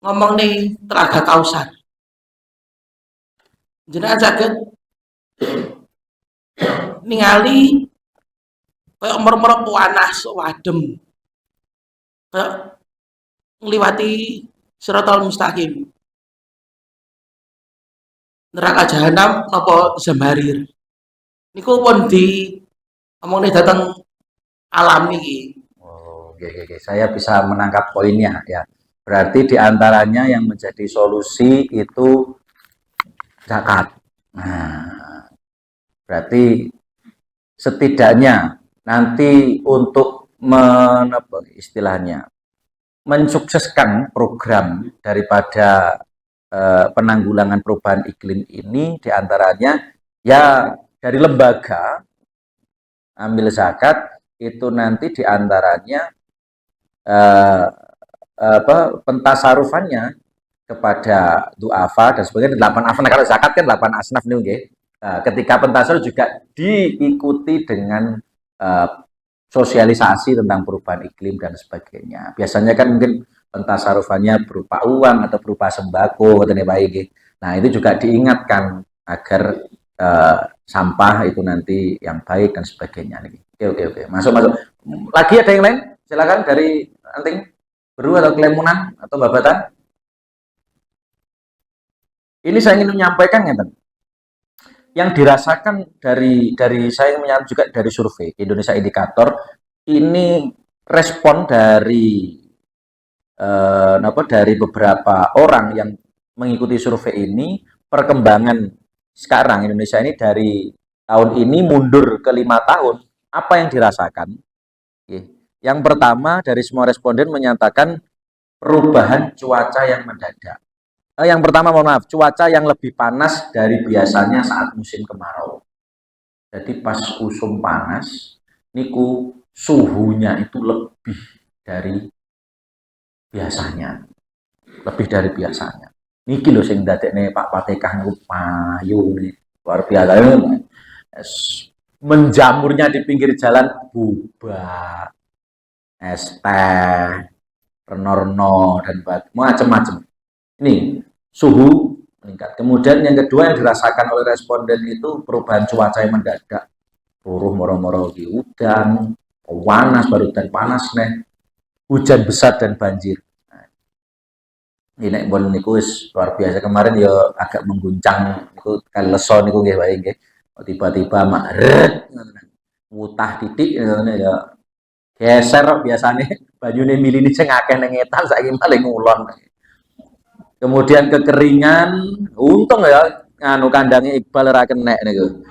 ngomong nih telaga kausan. Jenengan saged ningali kayak merem-merem panas wadem. Kayak ngliwati Siratal Mustaqim. Neraka jahanam napa Zamharir. Niku pun di omongne dateng alam niki. oh, oke, oke, oke. Saya bisa menangkap poinnya ya. Berarti diantaranya yang menjadi solusi itu zakat. Nah, berarti setidaknya nanti untuk istilahnya mensukseskan program daripada penanggulangan perubahan iklim ini diantaranya ya dari lembaga ambil zakat itu nanti diantaranya eh, pentasarufannya kepada duafa dan sebagainya 8 asnaf. Nah, kalau zakat kan 8 asnaf nih, okay? Ketika pentasaruf juga diikuti dengan sosialisasi tentang perubahan iklim dan sebagainya. Biasanya kan mungkin pentasarufannya berupa uang atau berupa sembako, baik. Nah, itu juga diingatkan agar sampah itu nanti yang baik dan sebagainya. Oke. Masuk. Lagi ada yang lain? Silakan dari Anting, Beru atau Klemunan atau Babatan. Ini saya ingin menyampaikan yang dirasakan dari saya menyampaikan juga dari survei Indonesia Indikator ini respon dari dari beberapa orang yang mengikuti survei ini perkembangan sekarang Indonesia ini dari tahun ini mundur ke 5 tahun apa yang dirasakan? Yang pertama dari semua responden menyatakan perubahan cuaca yang mendadak. Yang pertama mohon maaf, cuaca yang lebih panas dari biasanya saat musim kemarau. Jadi pas usum panas, niku suhunya itu lebih dari biasanya. Lebih dari biasanya. Niki lho sing dadekne Pak Patekah niku payu nih. Luar biasa. Menjamurnya di pinggir jalan buba, es teh, renorno dan macam-macam. Ini suhu meningkat. Kemudian yang kedua yang dirasakan oleh responden itu perubahan cuaca yang mendadak. Ruruh moro-moro di udan, panas baru dan panas nih, hujan besar dan banjir. Ini bon niku luar biasa kemarin ya agak mengguncang niku kali leso niku nggih wae nggih. Tiba-tiba maret mutah titik ya geser biasanya banyune milini sing akeh ning etan saiki malah ngulon. Kemudian kekeringan, untung ya nganu kandangnya Iqbal ra kenek niku.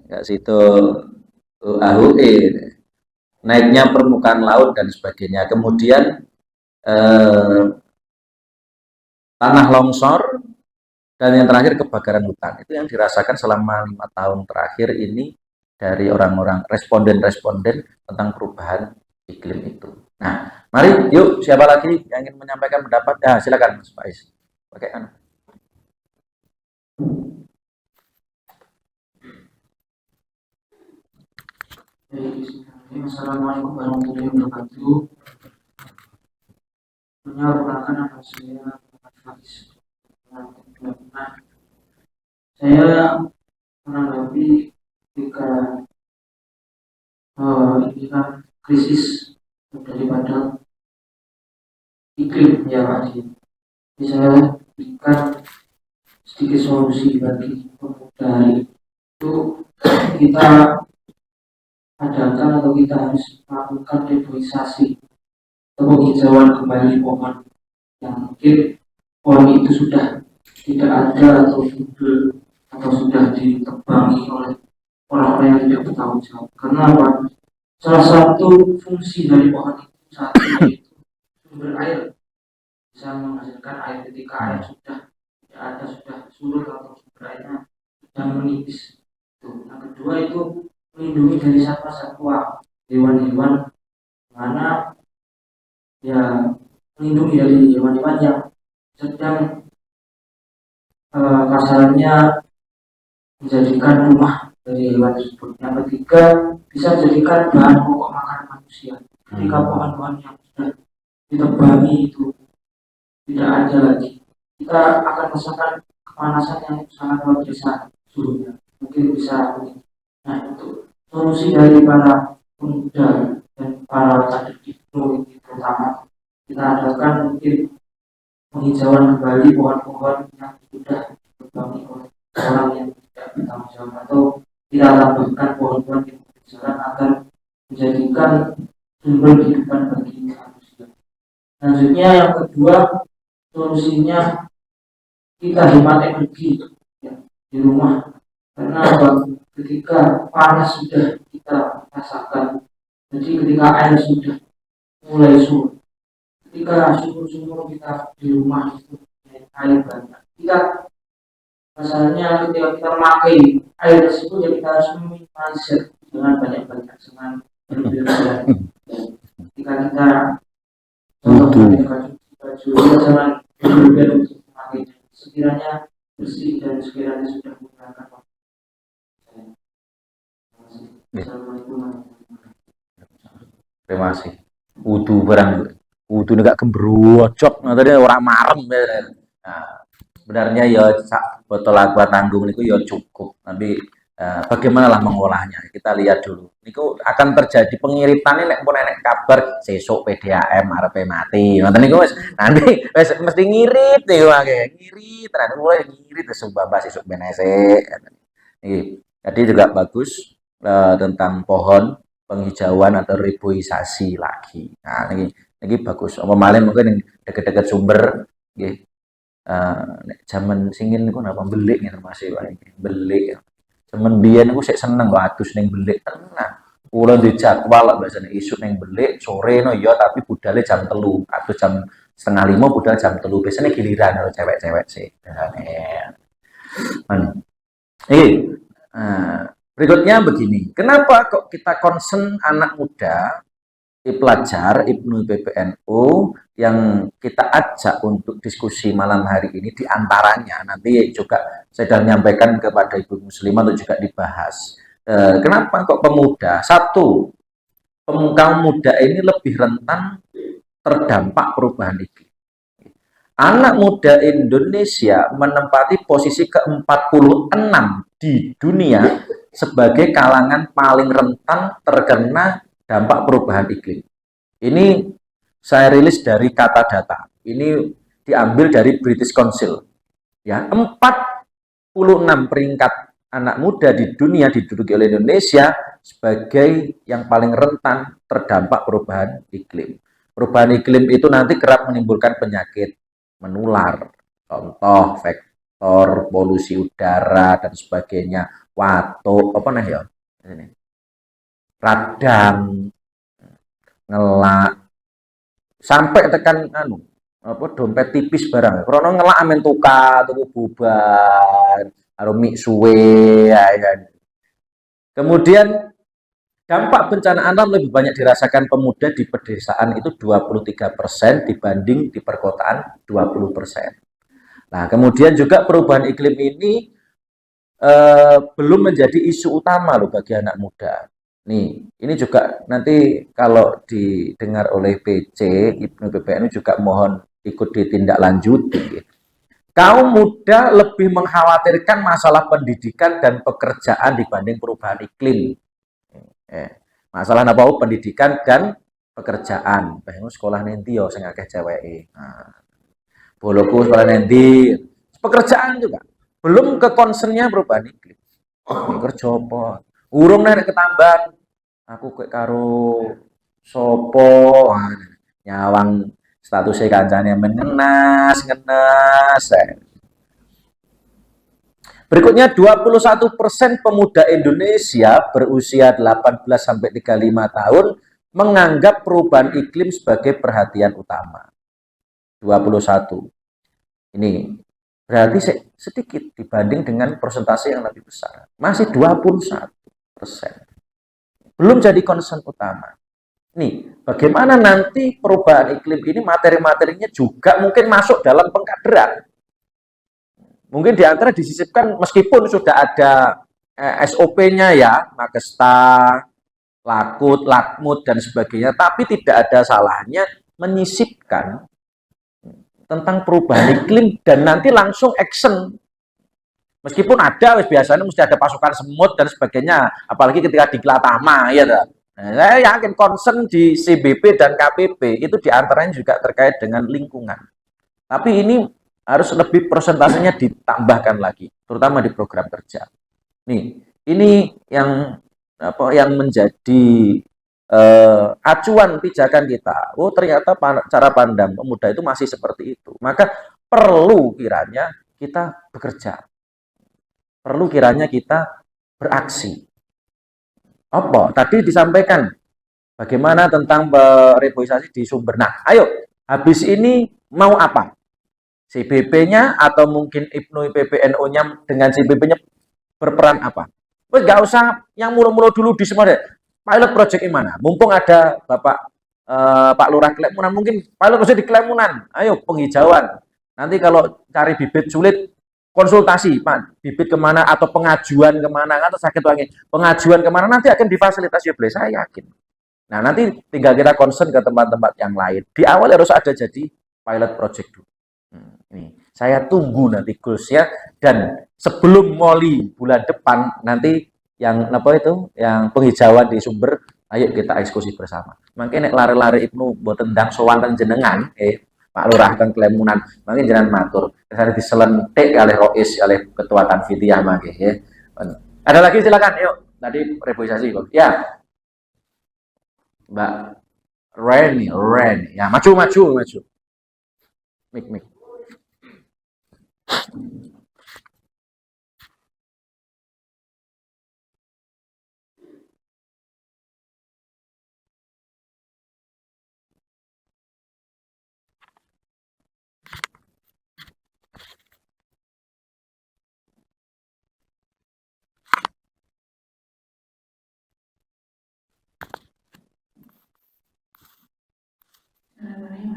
Enggak situ AHUE, naiknya permukaan laut dan sebagainya. Kemudian tanah longsor dan yang terakhir kebakaran hutan. Itu yang dirasakan selama 5 tahun terakhir ini dari orang-orang responden-responden tentang perubahan iklim itu. Nah, mari yuk siapa lagi yang ingin menyampaikan pendapat? Ya, silakan Mas Faiz. Pakai kan. Assalamualaikum warahmatullahi wabarakatuh. Perkenalkan nama saya Faiz. Saya menanggapi ketika ini kan krisis daripada iklim ya Pak Haji. Jadi saya berikan sedikit solusi bagi pemuda itu kita adakan atau kita harus melakukan reboisasi atau penghijauan kembali pohon yang mungkin pohon itu sudah tidak ada atau sudah ditebangi oleh orang-orang yang tidak bertanggung jawab. Karena apa? Salah satu fungsi dari pohon itu saat ini itu sumber air, bisa menghasilkan air ketika air sudah tidak ada, sudah surut atau sumber airnya sudah menipis. Yang kedua itu melindungi dari satwa-satwa, hewan-hewan, mana ya melindungi dari hewan-hewan yang sedang kasarannya menjadikan rumah dari hewan tersebut. Yang ketiga bisa menjadikan bahan pokok makanan manusia. Ketika pohon-pohon yang sudah ditebangi itu tidak ada lagi, kita akan merasakan kepanasan yang sangat luar biasa suhunya. Mungkin bisa. Nah, untuk solusi dari para pemuda dan para kader Hipno ini terutama, kita adakan mungkin penghijauan kembali pohon-pohon yang sudah ditebangi oleh orang yang tidak bertanggung jawab, atau kita tambahkan pohon-pohon yang berjalan agar menjadikan sumber kehidupan bagi manusia. Selanjutnya yang kedua, solusinya kita hemat energi ya, di rumah. Karena ketika panas sudah kita rasakan, jadi ketika air sudah mulai surut, ketika sumur-sumur kita di rumah itu air banyak, kita masalahnya ketika kita memakai air tersebut ya kita harus meminimalisir, jangan banyak-banyak, jangan berlebihan. Ketika kita contohnya baju ya jangan berlebihan untuk memakainya, sekiranya bersih dan sekiranya sudah menggunakan. Terima kasih. Wudu barang, wudu ini gak gembrocok, tadi orang marem. Nah, sebenarnya ya botol aqua tanggung itu ya cukup. Tapi bagaimana lah mengolahnya? Kita lihat dulu. Niku akan terjadi pengiritan ini, pun enek kabar sesuk PDAM arepe mati. Ngoten niku wis nanti wis mesti ngirit niku akeh. Ngirit, tenan mulai ngirit wis babas sesuk ben esek. Jadi juga bagus tentang pohon, penghijauan atau reboisasi lagi. Nah, ini bagus. Apa malih mungkin yang dekat-dekat sumber, nggih. Zaman singin niku napa belik ngene masih wae. Belik. Zaman biyen niku sik seneng kok adus ning belik tenan. Kula di jadwal biasane isuk ning belik, sore no ya tapi budale jam 3, adus jam 4:30, budal jam 3. Biasane giliran karo cewek-cewek sih. Berikutnya begini, kenapa kok kita concern anak muda, pelajar IPNU PBNU yang kita ajak untuk diskusi malam hari ini, diantaranya nanti juga saya sudah menyampaikan kepada Ibu Muslimah untuk juga dibahas. Kenapa kok pemuda? Satu, kaum muda ini lebih rentan terdampak perubahan iklim. Anak muda Indonesia menempati posisi ke-46 di dunia sebagai kalangan paling rentan terkena dampak perubahan iklim. Ini saya rilis dari kata data. Ini diambil dari British Council. Ya, 46 peringkat anak muda di dunia diduduki oleh Indonesia sebagai yang paling rentan terdampak perubahan iklim. Perubahan iklim itu nanti kerap menimbulkan penyakit menular, contoh vektor polusi udara dan sebagainya, watuk apa nah ya ini, radang, ngelak, sampai tekan dompet tipis barang, krono ngelak amen tuku bubar, arumi suwe ya kan. Kemudian dampak bencana alam lebih banyak dirasakan pemuda di pedesaan itu 23% dibanding di perkotaan 20%. Nah, kemudian juga perubahan iklim ini belum menjadi isu utama loh bagi anak muda. Nih, ini juga nanti kalau didengar oleh PC IPNU PBNU juga mohon ikut ditindaklanjuti. kaum muda lebih mengkhawatirkan masalah pendidikan dan pekerjaan dibanding perubahan iklim. Masalah apa? Pendidikan dan pekerjaan. Sekolah nanti yo sing akeh ceweke. Nah, boloku sekolah nanti. Pekerjaan juga. Belum ke concernnya perubahan iklim. Kerja apa? Urung nek ketambahan. Aku kayak karo sopo nyawang statusnya kancane ngenas. Berikutnya 21% pemuda Indonesia berusia 18 sampai 35 tahun menganggap perubahan iklim sebagai perhatian utama. 21. Ini berarti sedikit dibanding dengan persentase yang lebih besar. Masih 21%. Belum jadi concern utama. Nih, bagaimana nanti perubahan iklim ini materi-materinya juga mungkin masuk dalam pengkaderan. Mungkin di antara disisipkan meskipun sudah ada SOP-nya ya, Magesta, Lakut, Lakmut, dan sebagainya, tapi tidak ada salahnya menyisipkan tentang perubahan iklim dan nanti langsung action. Meskipun ada, biasanya mesti ada pasukan semut dan sebagainya, apalagi ketika di Kelatama, ya. Nah, saya yakin concern di CBP dan KPP itu diantaranya juga terkait dengan lingkungan. Tapi ini harus lebih persentasenya ditambahkan lagi, terutama di program kerja. Nih, ini yang menjadi acuan pijakan kita. Oh, ternyata cara pandang pemuda itu masih seperti itu. Maka perlu kiranya kita bekerja. Perlu kiranya kita beraksi. Apa? Tadi disampaikan bagaimana tentang reboisasi di sumber. Nah, ayo, habis ini mau apa? CBP-nya atau mungkin IPNU PPNU-nya dengan CBP-nya berperan apa? Nggak usah yang mulu-mulu dulu di semua deh. Pilot project yang mana? Mumpung ada Bapak Pak Lurah Klemunan, mungkin pilot project di Klemunan. Ayo penghijauan. Nanti kalau cari bibit sulit, konsultasi, Pak, bibit kemana atau pengajuan kemana, atau sakit wangi, pengajuan kemana nanti akan difasilitasi oleh saya yakin. Nah, nanti tinggal kita concern ke tempat-tempat yang lain. Di awal harus ada jadi pilot project dulu. Ini saya tunggu nanti goalsnya, dan sebelum Moli bulan depan nanti yang yang penghijauan di sumber, ayo kita eksekusi bersama. Mungkin nek lari-lari Ibnu mboten ndang sowan teng jenengan, Pak Lurah teng Klemunan, mungkin jenengan matur, saya diselentik oleh Rois, oleh Ketua Tanfidiyah mangke ya. Ada lagi silakan, yuk. Tadi reboisasi kok. Ya. Mbak Ren. Ya, maju. Mik.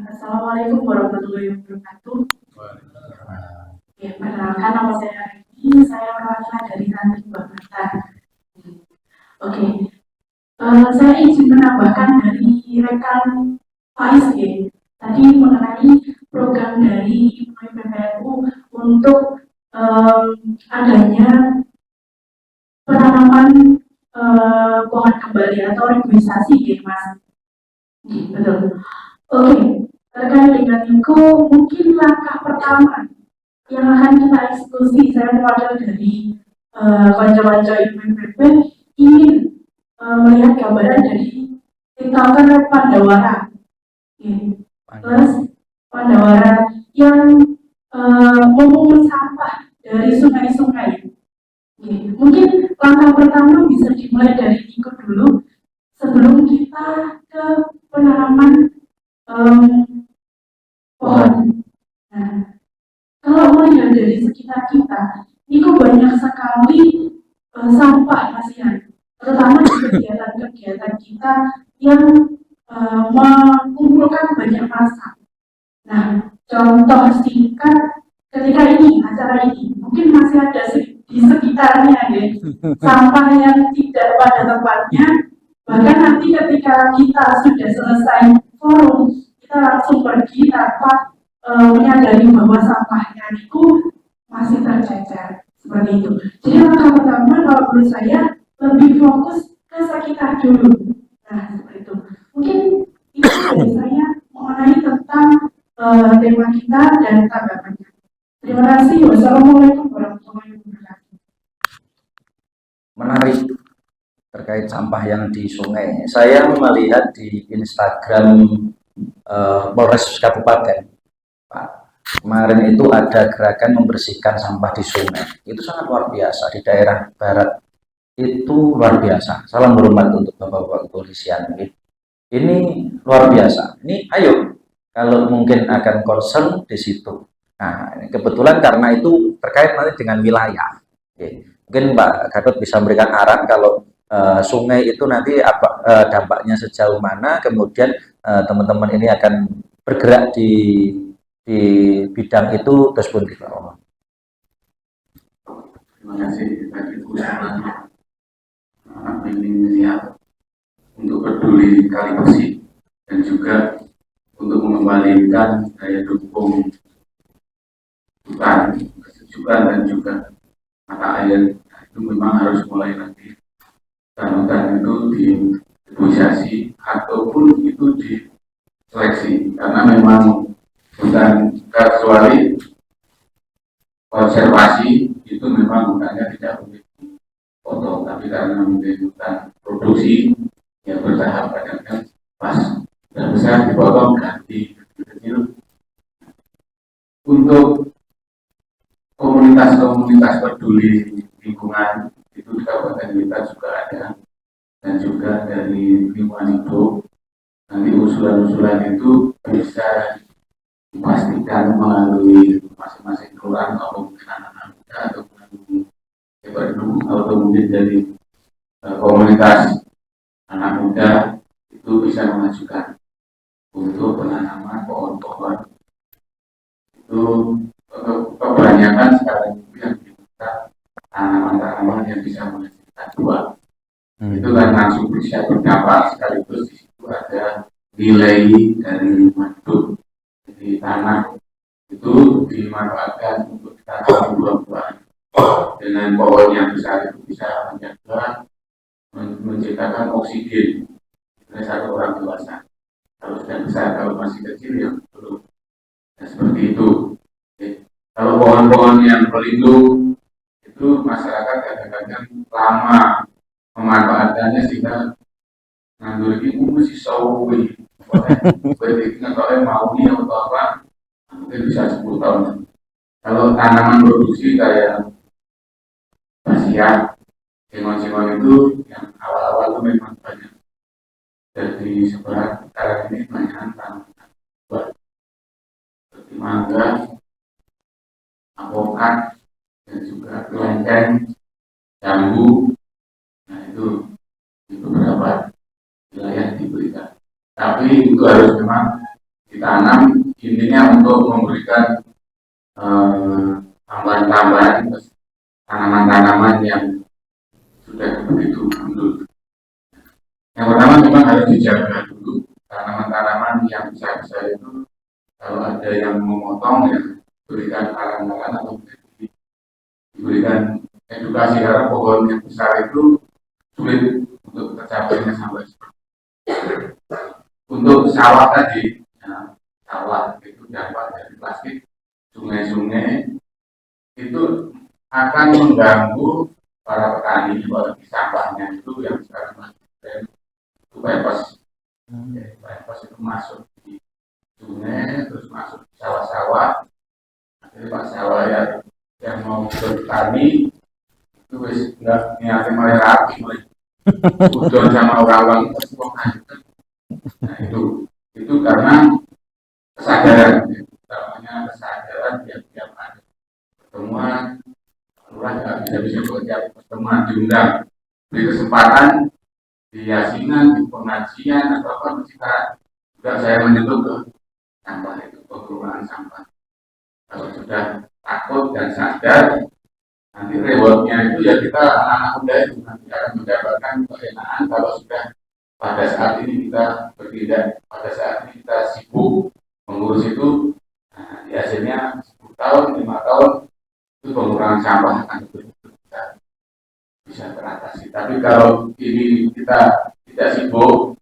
Assalamualaikum warahmatullahi wabarakatuh. Ya, perkenalkan nama saya Riki, saya perwakilan dari Santri Bangkatan. Oke, saya izin menambahkan dari rekan Faiz tadi mengenai program dari PPNU untuk adanya penanaman pohon kembali atau reboisasi, Mas. Betul. Oke, terkait dengan itu mungkin langkah pertama yang akan kita eksekusi, saya mewakili dari konco-konco IPPP ingin melihat gambaran dari TikToker Pandawara, plus Pandawara yang memungut sampah dari sungai-sungai. Mungkin langkah pertama bisa dimulai dari ikut dulu sebelum kita ke penanaman pohon. Nah, kalau melihat dari sekitar kita, itu banyak sekali sampah kasihan, terutama di kegiatan-kegiatan kita yang mengumpulkan banyak massa. Nah, contoh singkat ketika acara ini, mungkin masih ada di sekitarnya sampah yang tidak pada tempatnya. Bahkan nanti ketika kita sudah selesai forum, kita langsung pergi tanpa menyadari bahwa sampahnya itu masih tercecer seperti itu. Jadi langkah pertama kalau menurut saya lebih fokus ke sekitar dulu. Nah seperti itu. Mungkin itu dari saya mengenai tentang tema kita dan tanggapannya. Terima kasih. Wassalamualaikum warahmatullahi wabarakatuh. Menarik terkait sampah yang di sungai. Saya melihat di Instagram Polres Kabupaten, Pak. Kemarin itu ada gerakan membersihkan sampah di sungai. Itu sangat luar biasa di daerah barat. Itu luar biasa. Salam hormat untuk Bapak-bapak kepolisian. Ini luar biasa. Ini ayo kalau mungkin akan concern di situ. Nah, kebetulan karena itu terkait nanti dengan wilayah. Oke. Mungkin Pak Gatot bisa memberikan arahan kalau sungai itu nanti apa dampaknya sejauh mana, kemudian teman-teman ini akan bergerak di bidang itu terus pun kita. Terima kasih bagi usaha inisiatif untuk peduli kali bersih dan juga untuk mengembalikan daya dukung hutan, kesejukan dan juga mata air. Itu memang harus mulai lagi. Hutan itu diposisi ataupun itu diseleksi karena memang hutan kecuali konservasi itu memang hutannya tidak boleh dipotong, tapi karena mungkin hutan produksi yang bertahap kadang-kadang pas dan besar dipotong ganti kecil. Untuk komunitas-komunitas peduli lingkungan itu di kabupaten kita juga ada, dan juga dari lingkungan hidup. Nanti usulan-usulan itu bisa dipastikan melalui masing-masing kelurahan atau mungkin anak-anak muda atau mungkin dari komunitas anak muda itu bisa mengajukan untuk penanaman pohon-pohon. Itu kebanyakan sekarang yang kita tanaman-tanaman yang bisa menghasilkan buah. Itu kan langsung bisa berdampak sekaligus di situ ada nilai dari lingkungan hidup. Jadi tanah itu dimanfaatkan untuk ditanam buah-buahan. Dengan pohon yang besar itu bisa menjaga menciptakan oksigen dari satu orang dewasa. Kalau sudah besar, kalau masih kecil ya belum. Nah, seperti itu. Kalau pohon-pohon yang pelindung itu masyarakat kadang-kadang lama memanfaatkannya sehingga nganggur ini mesti sawi. Berarti nggak mau nih atau apa, mungkin bisa 10 tahun. Kalau tanaman produksi kayak basia, jengon-jengon itu yang awal-awal itu memang banyak. Jadi sebenarnya sekarang ini banyak tanaman buah seperti mangga, alpukat, dan juga kelengkeng, jambu. Nah itu di beberapa wilayah diberikan. Tapi itu harus memang ditanam, intinya untuk memberikan tambahan-tambahan tanaman-tanaman yang sudah begitu mundur. Yang pertama memang harus dijaga dulu tanaman-tanaman yang besar-besar itu. Kalau ada yang memotong ya berikan arahan-arahan atau diberikan edukasi, karena pohon yang besar itu sulit untuk tercapainya sampai seperti itu. Untuk sawah tadi, ya, sawah itu dampak dari plastik, sungai-sungai itu akan mengganggu para petani, apalagi sampahnya itu yang sekarang masih itu pepes. Pepes itu masuk di sungai, terus masuk di sawah-sawah. Jadi pak sawah yang mau bertani itu wis nggak niatin mulai rapi, mulai udah sama orang-orang itu semua. Nah itu karena kesadaran, namanya kesadaran tiap ada pertemuan, lurah nggak bisa bekerja pertemuan diundang, beri kesempatan di yasinan, di pengajian atau apa kita juga saya menyentuh ke sampah itu, pengelolaan sampah. Kalau sudah takut dan sadar, nanti rewardnya itu ya kita anak-anak muda itu nanti akan mendapatkan keenaan. Kalau sudah pada saat ini kita bertindak, pada saat ini kita sibuk mengurus itu, nah, hasilnya 10 tahun, 5 tahun itu pengurangan sampah akan betul-betul bisa teratasi. Tapi kalau ini kita tidak sibuk,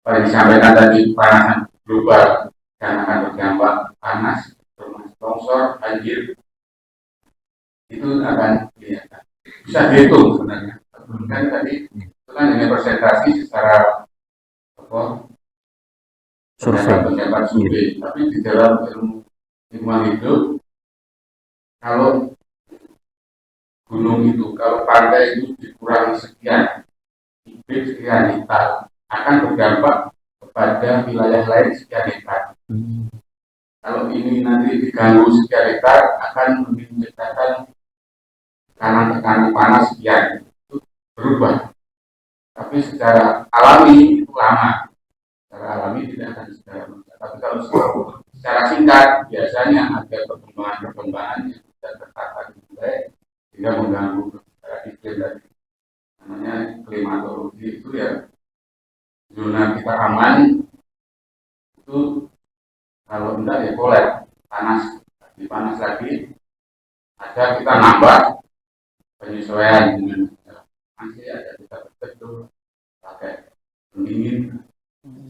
apa yang disampaikan tadi, pemanasan global dan akan berdampak panas, termasuk longsor, banjir, itu akan kelihatan. Bisa dihitung sebenarnya. Kan tadi itu kan hanya presentasi secara apa? Survei. Tapi di dalam ilmu lingkungan hidup, kalau gunung itu, kalau pantai itu dikurangi sekian, sekian hektar, akan berdampak kepada wilayah lain sekian hektar. Kalau ini nanti diganggu sekian hektar, akan menciptakan tekanan panas sekian, itu berubah. Tapi secara alami itu lama. Secara alami tidak akan secara mudah. Tapi kalau secara singkat, biasanya ada perkembangan yang tidak tertata dengan baik, sehingga mengganggu secara iklim tadi. Namanya klimatologi itu ya, zona kita aman itu kalau enggak ya kolap, panas lagi, ada kita nambah penyesuaian dengan masih ada kita betul pakai pendingin.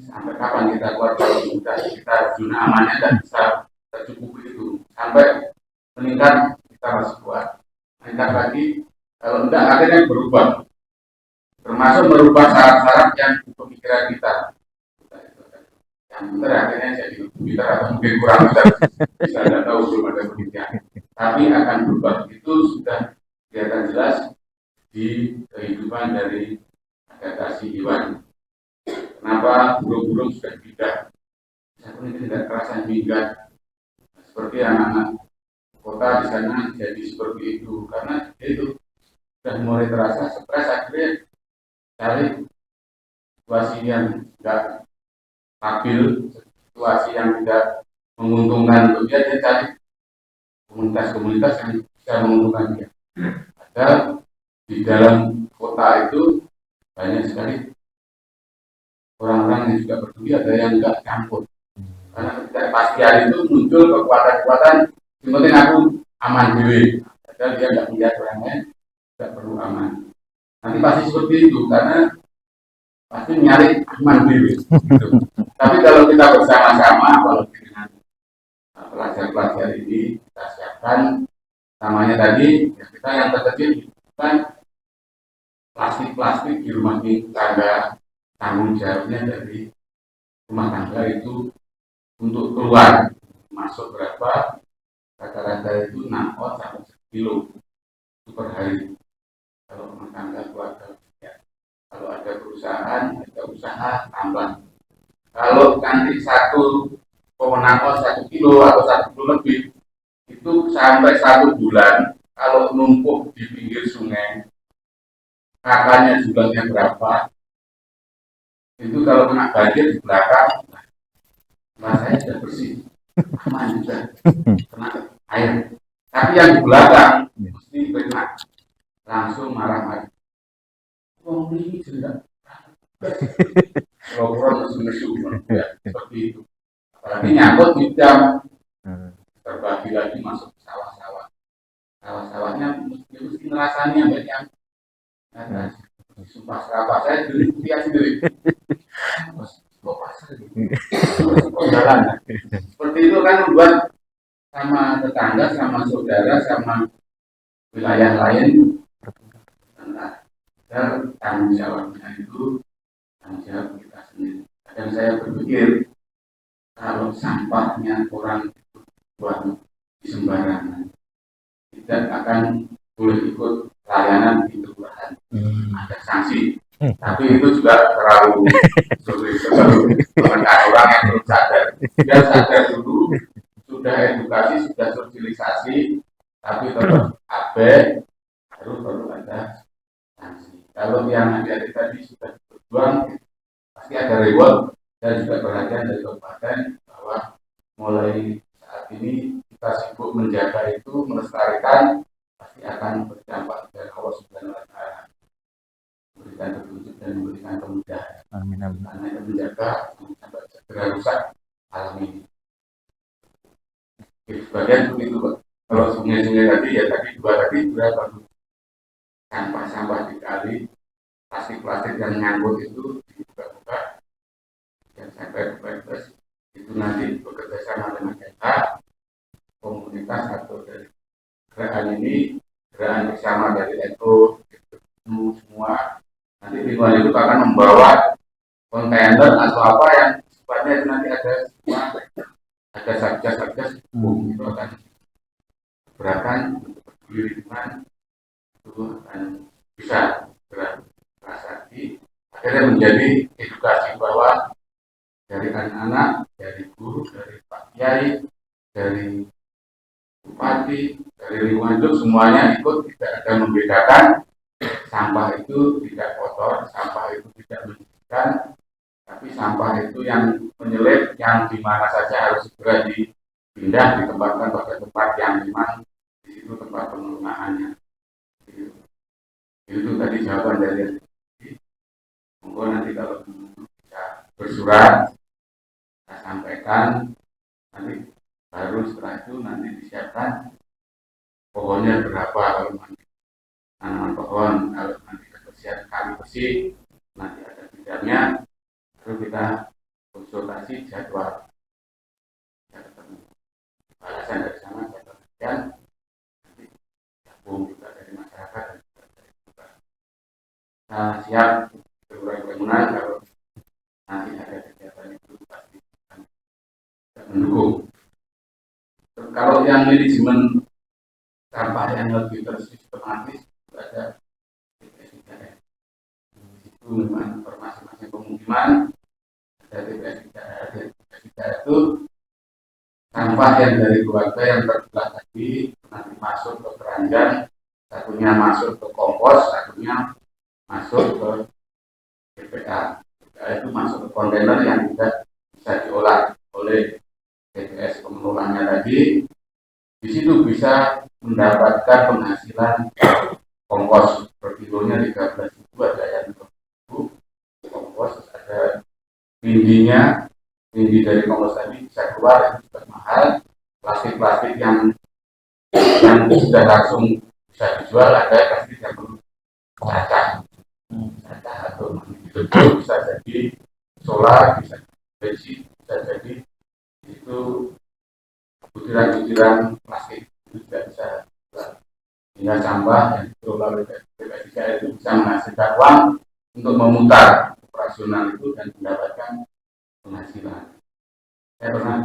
Sampai kapan kita keluar kalau sudah kita zona amannya dan bisa tercukupi itu, sampai meningkat kita masih kuat, meningkat lagi, kalau enggak akhirnya berubah, termasuk merubah syarat-syarat yang pemikiran kita. Yang benar akhirnya jadi pintar atau mungkin kurang pintar, bisa tidak tahu, belum ada penelitian, tapi akan berubah. Itu sudah kelihatan jelas di kehidupan dari adaptasi hewan. Kenapa burung-burung sudah pindah? Saya pun tidak terasa minggat. Seperti anak-anak kota di sana jadi seperti itu, karena itu sudah mulai terasa stres, akhirnya cari situasi yang tidak stabil, situasi yang tidak menguntungkan untuk dia cari komunitas-komunitas yang bisa menguntungkan dia. Ada di dalam kota itu banyak sekali orang-orang yang juga peduli, ada yang enggak campur. Karena ketidakpastian itu muncul kekuatan-kekuatan, yang penting aku aman diri. Padahal dia enggak melihat orang lain, tidak perlu aman. Nanti pasti seperti itu, karena pasti nyari aman diri. Gitu. Tapi kalau kita bersama-sama, apalagi dengan pelajar-pelajar ini, kita siapkan, namanya tadi, ya kita yang terkecil, kan plastik-plastik di rumah tangga, tanggung jawabnya dari rumah tangga itu untuk keluar masuk berapa, rata-rata itu 6 on sampai 1 kilo per hari. Kalau rumah tangga keluarga ya. Kalau ada perusahaan, ada usaha tambah. Kalau nanti 1,6 on 1 kilo atau 1 kilo lebih, itu sampai 1 bulan kalau numpuk di pinggir sungai, kakaknya jumlahnya berapa, itu kalau kena banjir di belakang, rasanya sudah bersih, aman juga, kena air. Tapi yang di belakang mesti kena, langsung marah-marah. Wong ini jendak, logron mesu, ya seperti itu. Apalagi nyangkut di jam, terbagi lagi masuk ke sawah-sawah. Sawah-sawahnya mesti ngerasanya banyak yang sumpah serapah, saya lihat sendiri. Jalan. Seperti itu kan membuat sama tetangga, sama saudara, sama wilayah lain dan tanggung jawabnya itu tanggung jawab kita sendiri. Dan saya berpikir kalau sampahnya orang buat di sembarangan, tidak akan boleh ikut layanan di kelurahan. Ada sanksi. Tapi itu juga terlalu menekan orang yang belum sadar. Dia sadar dulu, sudah edukasi, sudah sosialisasi, tapi tetap abe, baru ada sanksi. Kalau yang adik-adik tadi sudah berjuang, pasti ada reward dan juga perhatian dari kabupaten bahwa mulai saat ini kita sibuk menjaga itu, melestarikan, pasti akan berdampak dari Allah Subhanahu wa Ta'ala, memberikan petunjuk dan memberikan kemudahan. Amin, amin. Karena menjaga sampai segera rusak alam ini. sebagian itu Pak. Kalau sungai-sungai tadi ya tadi dua tadi berapa sampah-sampah di kali, plastik-plastik yang nyangkut itu dibuka-buka dan sampai ke itu nanti bekerja sama dengan kita, komunitas atau dari gerakan ini, gerakan bersama dari NU semua. Nanti lingkungan itu akan membawa kontainer atau apa yang sifatnya itu nanti ada semua, ada satgas-satgas hukum itu akan gerakan untuk peduli lingkungan itu akan bisa berasati akhirnya menjadi edukasi bahwa dari anak-anak, dari guru, dari Pak Kiai, dari bupati, dari lingkungan hidup semuanya ikut, tidak ada membedakan sampah itu tidak kotor, sampah itu tidak menyedihkan, tapi sampah itu yang menyelip, yang di mana saja harus segera dipindah, ditempatkan pada tempat yang memang di situ tempat penggunaannya. Itu tadi jawaban dari monggo nanti kalau bisa bersurat saya sampaikan, nanti baru setelah itu nanti disiapkan pohonnya berapa, kalau nanti tanaman pohon, kalau nanti kebersihan kami bersih nanti ada bidangnya, baru kita konsultasi jadwal ya, ketemu balasan dari sana jadwal sekian, nanti gabung juga dari masyarakat dan juga dari juga siap bergabung kalau nanti ada kegiatan itu pasti akan mendukung. Kalau yang manajemen sampah yang lebih tersistematis itu ada TPS 3R. Itu memang masing-masing pemukiman ada TPS 3R. TPS 3R itu sampah yang dari keluarga yang terbelah tadi nanti masuk ke keranjang, satunya masuk ke kompos, satunya masuk ke TPA. TPA itu masuk ke kontainer yang tidak bisa diolah oleh TPS pengelolanya tadi. Di situ bisa mendapatkan penghasilan kompos per kilonya 13.000, ada yang 20.000 kompos, ada tingginya, tinggi dari kompos tadi bisa keluar, itu juga mahal. Plastik-plastik yang sudah langsung bisa dijual, ada plastik yang perlu cacah atau itu bisa jadi solar, bisa jadi bisa jadi itu butiran-butiran plastik itu tidak bisa sehingga sampah yang dikelola oleh TPS 3R itu bisa menghasilkan uang untuk memutar operasional itu dan mendapatkan penghasilan. Saya pernah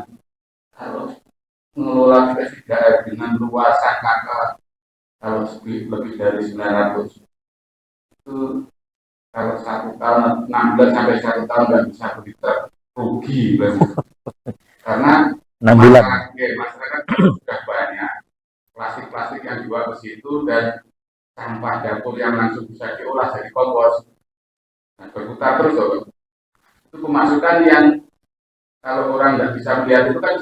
kalau mengelola TPS 3R dengan luasan kakak kalau lebih dari 900 itu kalau 1 tahun 16 sampai 1 tahun nggak bisa beli truk, rugi banget. Karena 6 bulan. masyarakat sudah banyak plastik-plastik yang dibawa ke situ dan sampah dapur yang langsung bisa diolah jadi kompos. Nah, berputar terus loh. Itu pemasukan yang kalau orang nggak bisa melihat itu kan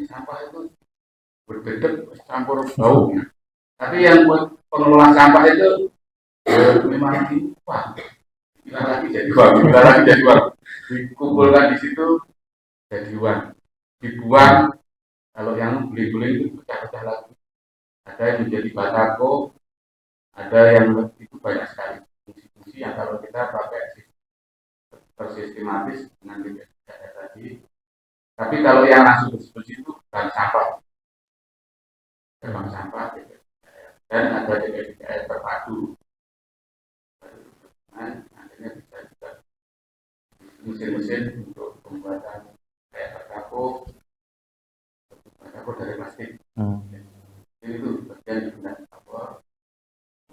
sampah itu berdedek campur bau. Tapi yang buat pengelola sampah itu memang wah, bila lagi jadi uang, dikumpulkan di situ jadi uang, dibuang. Kalau yang beli-beli itu pecah-pecah lagi, ada yang menjadi batako, ada yang itu banyak sekali fungsi-fungsi yang kalau kita pakai tersistematis dengan TPS 3R tadi. Tapi kalau yang langsung bersih itu bukan sampah, memang sampah TPS 3R. Dan ada TPS 3R terpadu. Akhirnya bisa juga mesin-mesin untuk pembuatan kayak batako dari plastik. Jadi itu bagian digunakan apa?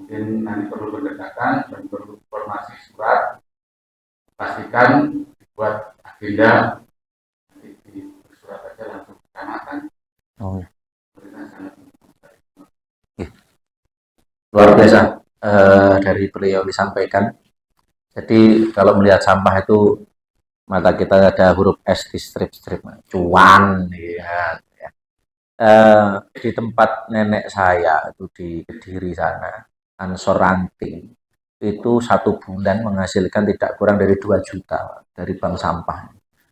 Mungkin nanti perlu pendekatan dan perlu informasi surat. Pastikan dibuat agenda nanti di surat aja langsung kecamatan. Oh, ya. Sangat Luar biasa dari beliau disampaikan. Jadi kalau melihat sampah itu mata kita ada huruf S di strip-strip cuan ya. Di tempat nenek saya itu di Kediri sana, Ansor Ranting itu 1 bulan menghasilkan tidak kurang dari 2 juta dari bank sampah.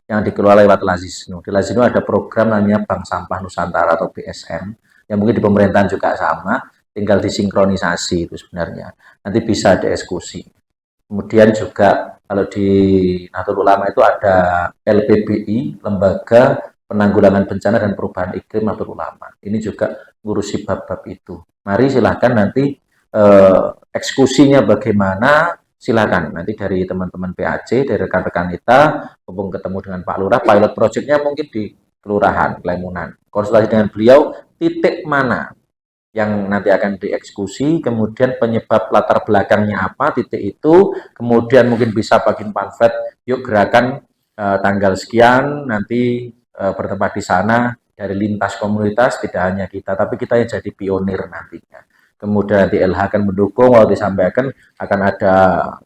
yang dikelola lewat Lazisnu. Di Lazisnu ada program namanya Bank Sampah Nusantara atau BSN, yang mungkin di pemerintahan juga sama, tinggal disinkronisasi itu sebenarnya. Nanti bisa dieksekusi. Kemudian juga kalau di Nahdlatul Ulama itu ada LPBI, Lembaga Penanggulangan Bencana dan Perubahan Iklim Nahdlatul Ulama. Ini juga ngurusi bab-bab itu. Mari silahkan nanti eksekusinya bagaimana, silakan nanti dari teman-teman PAC, dari rekan-rekan kita, mumpung ketemu dengan Pak Lurah, pilot projectnya mungkin di Kelurahan Klemunan. Konsultasi dengan beliau, titik mana yang nanti akan dieksekusi, kemudian penyebab latar belakangnya apa, titik itu, kemudian mungkin bisa bagiin pamflet, yuk gerakan tanggal sekian, nanti bertempat di sana, dari lintas komunitas, tidak hanya kita, tapi kita yang jadi pionir nantinya. Kemudian nanti LH akan mendukung, kalau disampaikan akan ada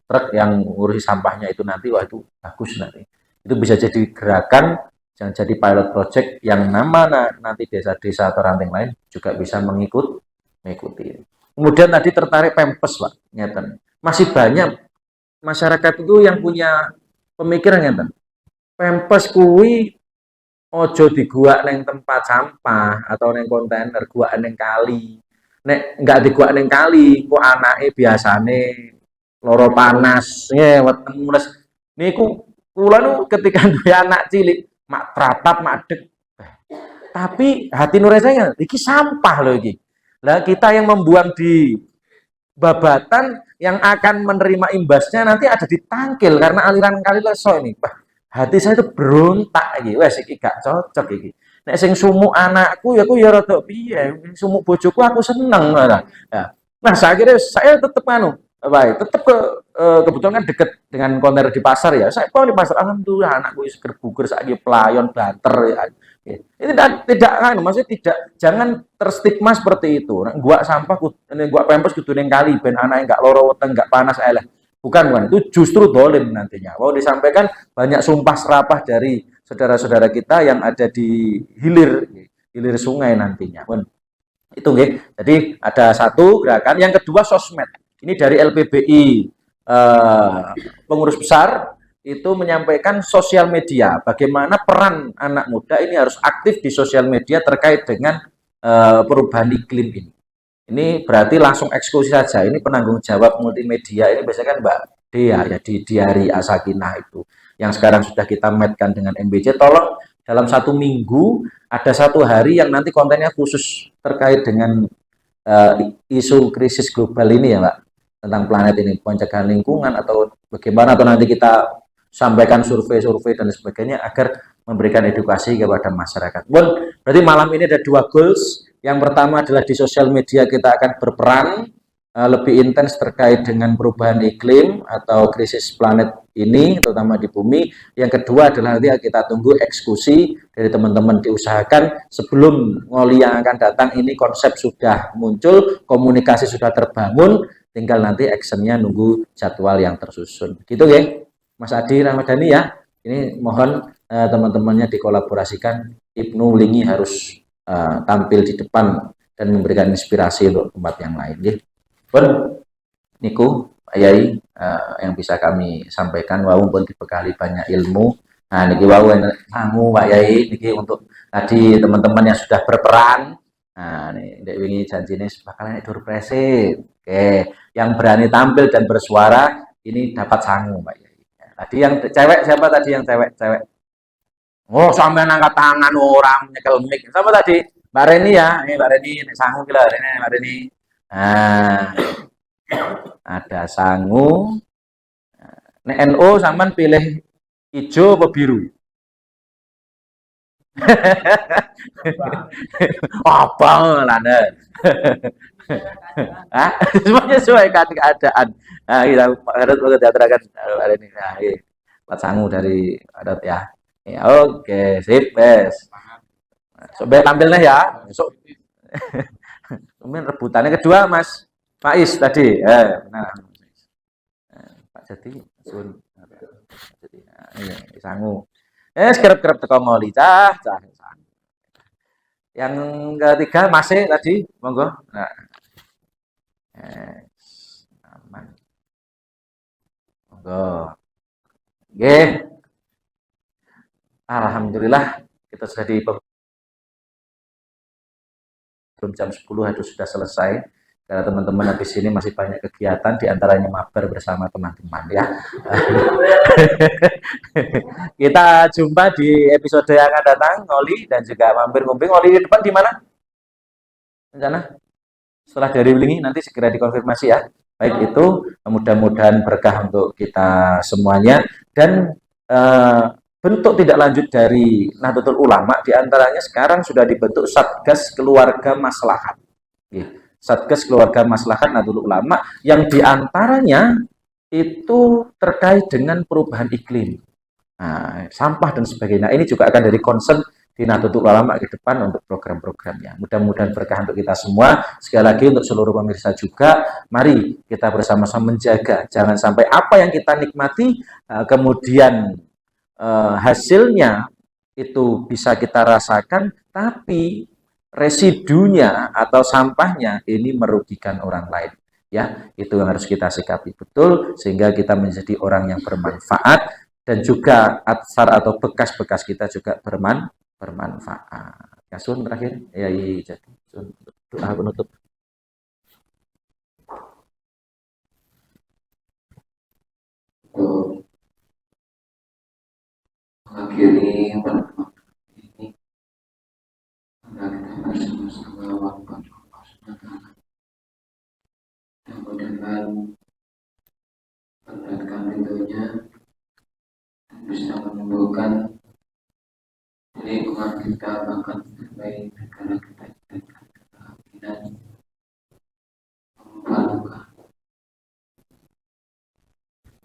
truk yang ngurusi sampahnya itu nanti, wah itu bagus nanti. Itu bisa jadi gerakan, yang jadi pilot project yang nama nanti desa-desa atau ranting lain juga bisa mengikuti. Kemudian tadi tertarik Pempes, Pak, ngeten. Masih banyak masyarakat itu yang punya pemikiran ngeten. Pempes kuwi ojo diguak neng tempat sampah atau neng kontainer, guak neng kali. Nek enggak diguak neng kali, kok anake biasane loro panas, weteng mules. Niku kula nu ketika duwe anak cilik, mak pratap madeg. Tapi hati nurani iki sampah loh iki. Lah kita yang membuang di babatan yang akan menerima imbasnya nanti ada di tangkil karena aliran kali leso ini. Hati saya itu berontak iki. Wes iki gak cocok iki. Nek sing sumuk anakku ya aku ya rada piye, sumuk bojoku aku seneng lah. Nah, saya tetap baik, tetap kebetulan kan deket dengan kontainer di pasar ya. Saya pulang di pasar, alhamdulillah anakku seger buger saiki pelayon banter ya. Ini tidak kan, maksudnya tidak, jangan terstigma seperti itu. Nah, gua sampah, gua pempes kudu ning kali ben anake enggak loro weteng, enggak panas ae. Bukan, itu justru dolim nantinya. Mau disampaikan banyak sumpah serapah dari saudara-saudara kita yang ada di hilir sungai nantinya. Itu nggih. Jadi ada satu gerakan, yang kedua sosmed. Ini dari LPBI pengurus besar itu menyampaikan sosial media, bagaimana peran anak muda ini harus aktif di sosial media terkait dengan perubahan iklim ini. Ini berarti langsung eksekusi saja. Ini penanggung jawab multimedia ini biasanya kan Mbak Dea ya di Diari Asakinah itu, yang sekarang sudah kita matchkan dengan MBC. Tolong dalam 1 minggu ada 1 hari yang nanti kontennya khusus terkait dengan isu krisis global ini ya Mbak, tentang planet ini, pencegahan lingkungan atau bagaimana, atau nanti kita sampaikan survei-survei dan sebagainya agar memberikan edukasi kepada masyarakat. Berarti malam ini ada 2 goals. Yang pertama adalah di sosial media kita akan berperan lebih intens terkait dengan perubahan iklim atau krisis planet ini, terutama di bumi. Yang kedua adalah nanti kita tunggu eksekusi dari teman-teman, diusahakan sebelum ngoli yang akan datang ini konsep sudah muncul, komunikasi sudah terbangun, tinggal nanti actionnya nunggu jadwal yang tersusun. Gitu ya, Mas Adi Ramadhani ya. Ini mohon teman-temannya dikolaborasikan. Ibnu Lingi harus tampil di depan dan memberikan inspirasi untuk tempat yang lain. Ya. Niku Pak Yai yang bisa kami sampaikan, wau pun dibekali banyak ilmu. Nah, niki wau sangu Pak Yai niki untuk tadi teman-teman yang sudah berperan. Nah, nih Dek wingi janjine bakalan dur prese. Oke, yang berani tampil dan bersuara ini dapat sangu Pak Yai. Tadi yang cewek siapa tadi yang cewek? Oh, sampai angkat tangan orang nyekel mic. Siapa tadi? Mbak Reni ya. Ini Mbak Reni, ini sangu gila Reni, Mbak Reni. Nah, ada sangu. Nek NO sampean pilih hijau apa biru? Apa lana? Hah? Semuanya sesuaikan keadaan. Nah, kita harus mengajarkan hari ini. Nah, Pak sangu dari adat ya. Ya, oke, sip, bes. Coba tampilnya ya. Besok. Kemudian rebutannya kedua, Mas Faiz tadi. Nah, Pak Jati, sun. Jadi, ini sangu. Sekerap-kerap teko ngoli cah. Yang ketiga masih tadi, monggo. Nah, aman. Monggo. Nggih. Alhamdulillah kita sudah di belum jam 10 itu sudah selesai. Karena teman-teman habis ini masih banyak kegiatan, diantaranya mabar bersama teman-teman ya. Kita jumpa di episode yang akan datang, Oli dan juga mampir ngumping. Oli di depan di mana? Rencana? Setelah dari Wilingi nanti segera dikonfirmasi ya. Baik itu mudah-mudahan berkah untuk kita semuanya dan bentuk tidak lanjut dari Nahdlatul Ulama diantaranya sekarang sudah dibentuk Satgas Keluarga Maslahat. Satgas Keluarga Maslahat Nahdlatul Ulama yang diantaranya itu terkait dengan perubahan iklim, sampah dan sebagainya. Ini juga akan dari concern di Nahdlatul Ulama ke depan untuk program-programnya. Mudah-mudahan berkah untuk kita semua. Sekali lagi untuk seluruh pemirsa juga, mari kita bersama-sama menjaga. Jangan sampai apa yang kita nikmati kemudian hasilnya itu bisa kita rasakan, tapi residunya atau sampahnya ini merugikan orang lain. Ya, itu yang harus kita sikapi betul sehingga kita menjadi orang yang bermanfaat dan juga atsar atau bekas-bekas kita juga bermanfaat. Ya, Sun terakhir. Ya, jadi Sun doa penutup. Untuk mengakhiri pertemuan ini, mari kita bersama-sama melakukan Allah. Mudah-mudahan berkatkan ridhonya dan bisa menyembuhkan lingkungan kita, bahkan terbaik negara kita dengan kebahagiaan, membuka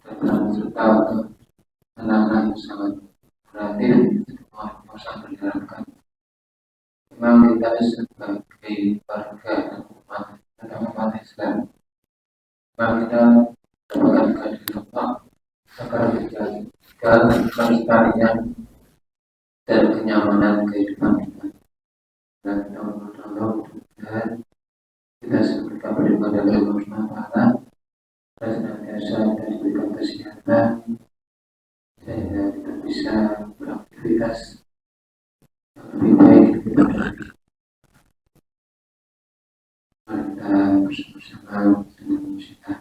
dan serta untuk anak-anak yang sangat kreatif, semua sangat diharapkan. Memang kita sebagai warga dan umat Islam, memang kita mendapatkan kehidupan agar menjaga kelestarian dan kenyamanan kehidupan kita. Dan kita berdoa mudah-mudahan kita seperti beribadah kepada Allah Subhanahu wa Ta'ala dan senantiasa kita diberikan kesehatan sehingga kita bisa beraktivitas yang lebih baik daripada kita bersama-sama dengan musyidah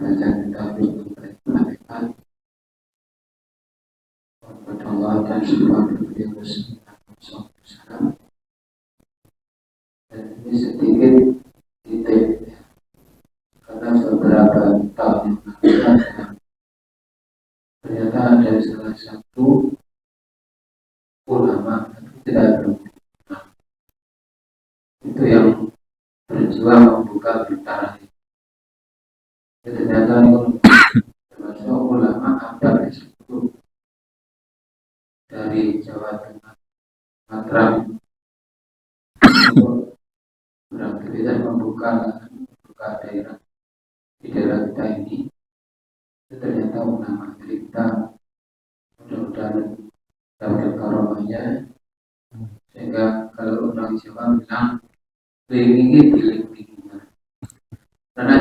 baca kita berkata-kata kepada Allah dan seluruh beliau Wasallam. Dan ini sedikit titik karena beberapa tahun yang lalu ternyata ada salah satu ulama tidak berulama itu yang berjuang membuka Blitar. Ternyata itu termasuk ulama abad ke-10 dari Jawa Tengah, Sumatera, beraktivitas membuka daerah di daerah kita ini. Itu ternyata ulama. Jadi kita mudah-mudahan dapat karomahnya sehingga kalau orang Jawa bilang ini